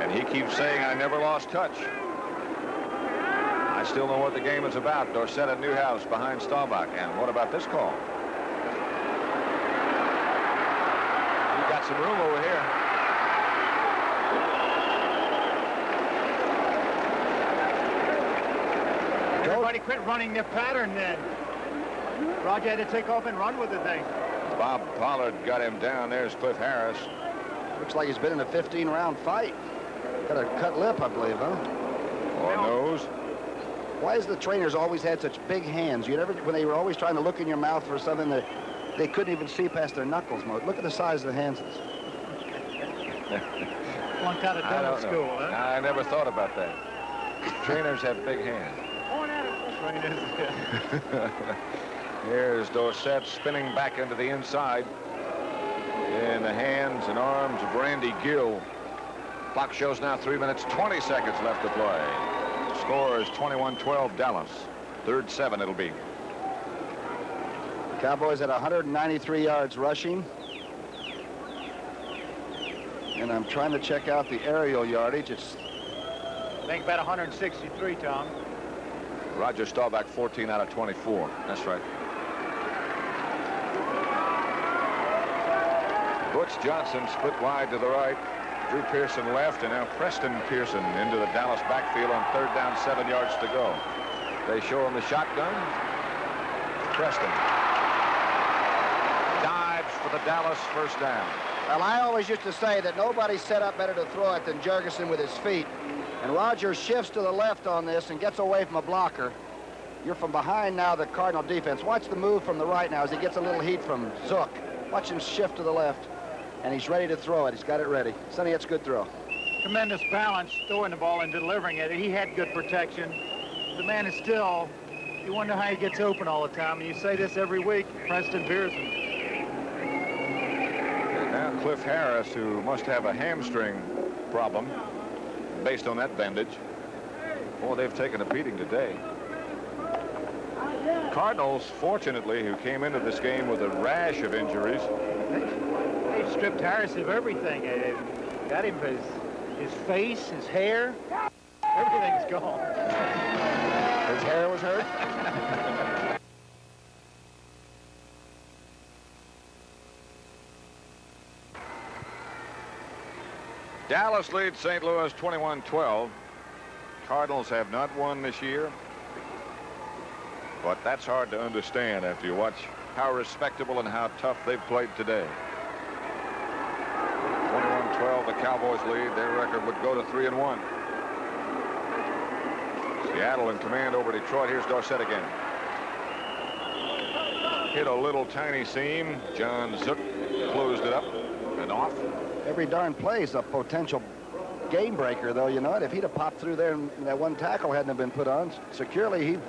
And he keeps saying, I never lost touch. I still know what the game is about. Dorsett at Newhouse behind Staubach. And what about this call? He's got some room over here. Everybody quit running their pattern then. Roger had to take off and run with the thing. Bob Pollard got him down. There's Cliff Harris. Looks like he's been in a 15-round fight. Got a cut lip, I believe, huh? Or nose. Why has the trainers always had such big hands? You never, when they were always trying to look in your mouth for something that they couldn't even see past their knuckles. Look at the size of the hands. Flunked out of dental school, huh? I never thought about that. Trainers have big hands. Here's Dorsett spinning back into the inside in the hands and arms of Randy Gill. Clock shows now 3 minutes, 20 seconds left to play. Score is 21-12 Dallas. 3rd 7 it'll be. Cowboys at 193 yards rushing. And I'm trying to check out the aerial yardage. It's, I think about 163, Tom. Roger Staubach, 14 out of 24. That's right. Butch Johnson split wide to the right. Drew Pearson left, and now Preston Pearson into the Dallas backfield on 3rd down, 7 yards to go. They show him the shotgun. Preston dives for the Dallas 1st down. well, I always used to say that nobody set up better to throw it than Jurgensen with his feet. And Rogers shifts to the left on this and gets away from a blocker. You're from behind now, the Cardinal defense. Watch the move from the right now as he gets a little heat from Zook. Watch him shift to the left. And he's ready to throw it. He's got it ready. Sonny, it's a good throw. Tremendous balance throwing the ball and delivering it. He had good protection. The man is still, you wonder how he gets open all the time. And you say this every week, Preston Pearson. And now Cliff Harris, who must have a hamstring problem based on that bandage. Boy, they've taken a beating today. Cardinals, fortunately, who came into this game with a rash of injuries. They stripped Harris of everything. Got him his his face, his hair, everything's gone. His hair was hurt. Dallas leads St. Louis 21-12. Cardinals have not won this year, but that's hard to understand after you watch how respectable and how tough they've played today. 21-12, the Cowboys lead. Their record would go to 3-1. Seattle in command over Detroit. Here's Dorsett again. Hit a little tiny seam. John Zook closed it up and off. Every darn play's a potential game breaker, though. You know what? If he'd have popped through there and that one tackle hadn't have been put on securely,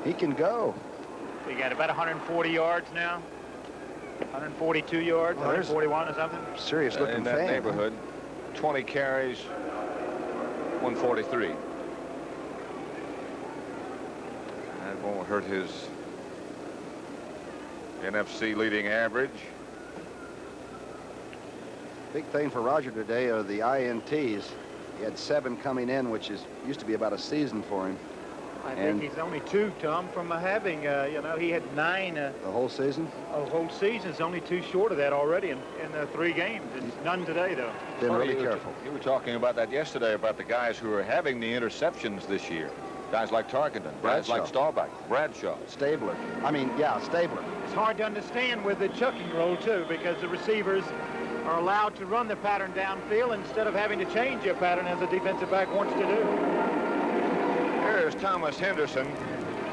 he can go. We got about 140 yards now. 142 yards, 141 or something. Serious looking in that fan. neighborhood. 20 carries, 143. That won't hurt his NFC leading average. Big thing for Roger today are the INTs. He had 7 coming in, which used to be about a season for him. I think he's only 2, Tom, from having, you know, he had 9. The whole season? A whole season. It's only 2 short of that already in 3 games. And none today, though. Been really careful. You were talking about that yesterday, about the guys who are having the interceptions this year. Guys like Tarkenton, guys like Staubach, Bradshaw. Stabler. I mean, yeah, Stabler. It's hard to understand with the chucking rule, too, because the receivers are allowed to run the pattern downfield instead of having to change their pattern as the defensive back wants to do. Here's Thomas Henderson,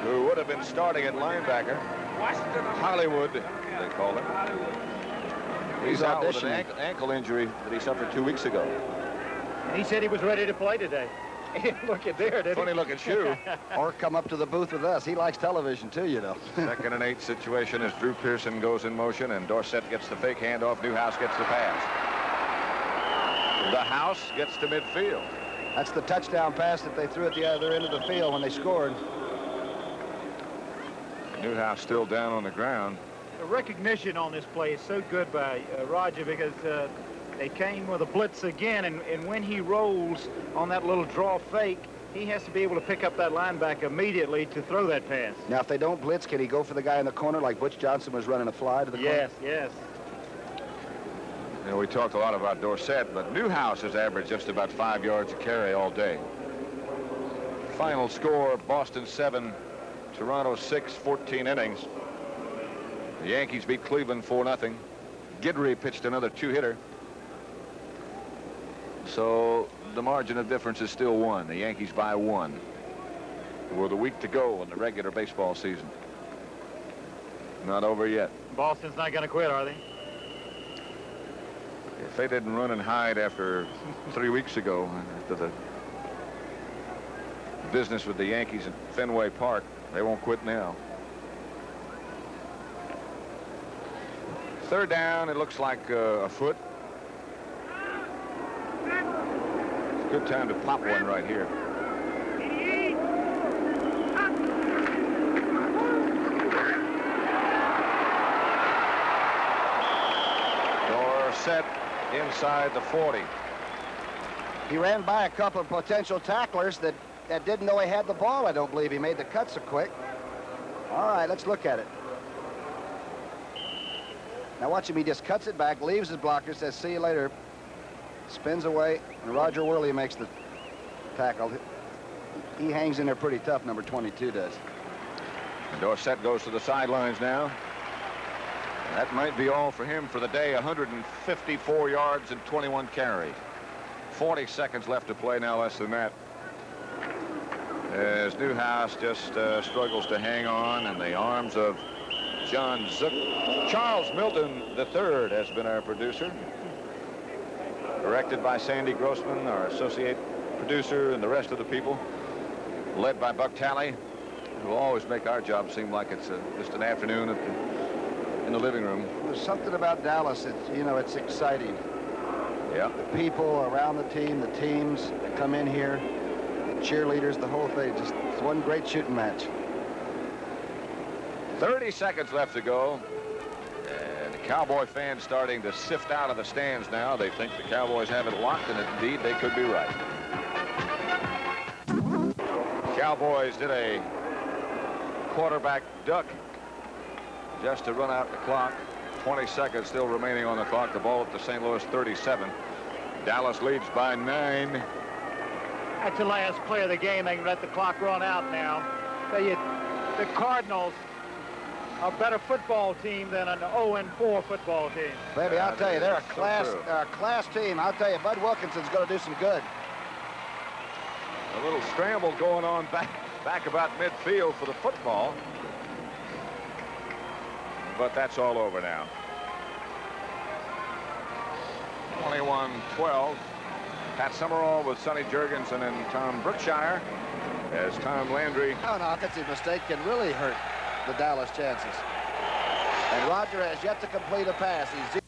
who would have been starting at linebacker. Hollywood, they call him. He's out with an ankle injury that he suffered 2 weeks ago. He said he was ready to play today. Look at there, didn't Funny he? looking shoe. Or come up to the booth with us. He likes television, too, you know. 2nd and 8 situation as Drew Pearson goes in motion, and Dorsett gets the fake handoff. Newhouse gets the pass. The House gets to midfield. That's the touchdown pass that they threw at the other end of the field when they scored. Newhouse still down on the ground. The recognition on this play is so good by Roger, because they came with a blitz again, and when he rolls on that little draw fake, he has to be able to pick up that linebacker immediately to throw that pass. Now, if they don't blitz, can he go for the guy in the corner like Butch Johnson was running a fly to the corner? Yes. You know, we talked a lot about Dorsett, but Newhouse has averaged just about 5 yards a carry all day. Final score, Boston 7, Toronto 6, 14 innings. The Yankees beat Cleveland 4-0. Guidry pitched another 2-hitter. So the margin of difference is still 1. The Yankees by 1. With a week to go in the regular baseball season. Not over yet. Boston's not going to quit, are they? If they didn't run and hide after 3 weeks ago, after the business with the Yankees at Fenway Park, they won't quit now. 3rd down, it looks like a foot. Good time to pop one right here. Dorsett inside the 40. He ran by a couple of potential tacklers that didn't know he had the ball, I don't believe. He made the cut so quick. All right, let's look at it. Now watch him. He just cuts it back, leaves his blocker, says, see you later. Spins away, and Roger Worley makes the tackle. He hangs in there pretty tough, number 22 does. And Dorsett goes to the sidelines now. That might be all for him for the day. 154 yards and 21 carries. 40 seconds left to play, now less than that. As Newhouse just struggles to hang on in the arms of John Zook. Charles Milton III has been our producer. Directed by Sandy Grossman, our associate producer, and the rest of the people. Led by Buck Talley, who will always make our job seem like it's just an afternoon in the living room. There's something about Dallas. It's exciting. Yeah. The people around the team, the teams that come in here, the cheerleaders, the whole thing. Just it's one great shooting match. 30 seconds left to go. And the Cowboy fans starting to sift out of the stands now. They think the Cowboys have it locked, and indeed they could be right. Cowboys did a quarterback duck just to run out the clock. 20 seconds still remaining on the clock. The ball at the St. Louis 37. Dallas leads by 9. That's the last play of the game. They can let the clock run out now. The Cardinals are a better football team than an 0-4 football team. Baby, I'll tell you, they're a class team. I'll tell you, Bud Wilkinson's going to do some good. A little scramble going on back about midfield for the football. But that's all over now. 21-12. Pat Summerall with Sonny Jurgensen and Tom Brookshire as Tom Landry. An offensive mistake can really hurt the Dallas chances. And Roger has yet to complete a pass. He's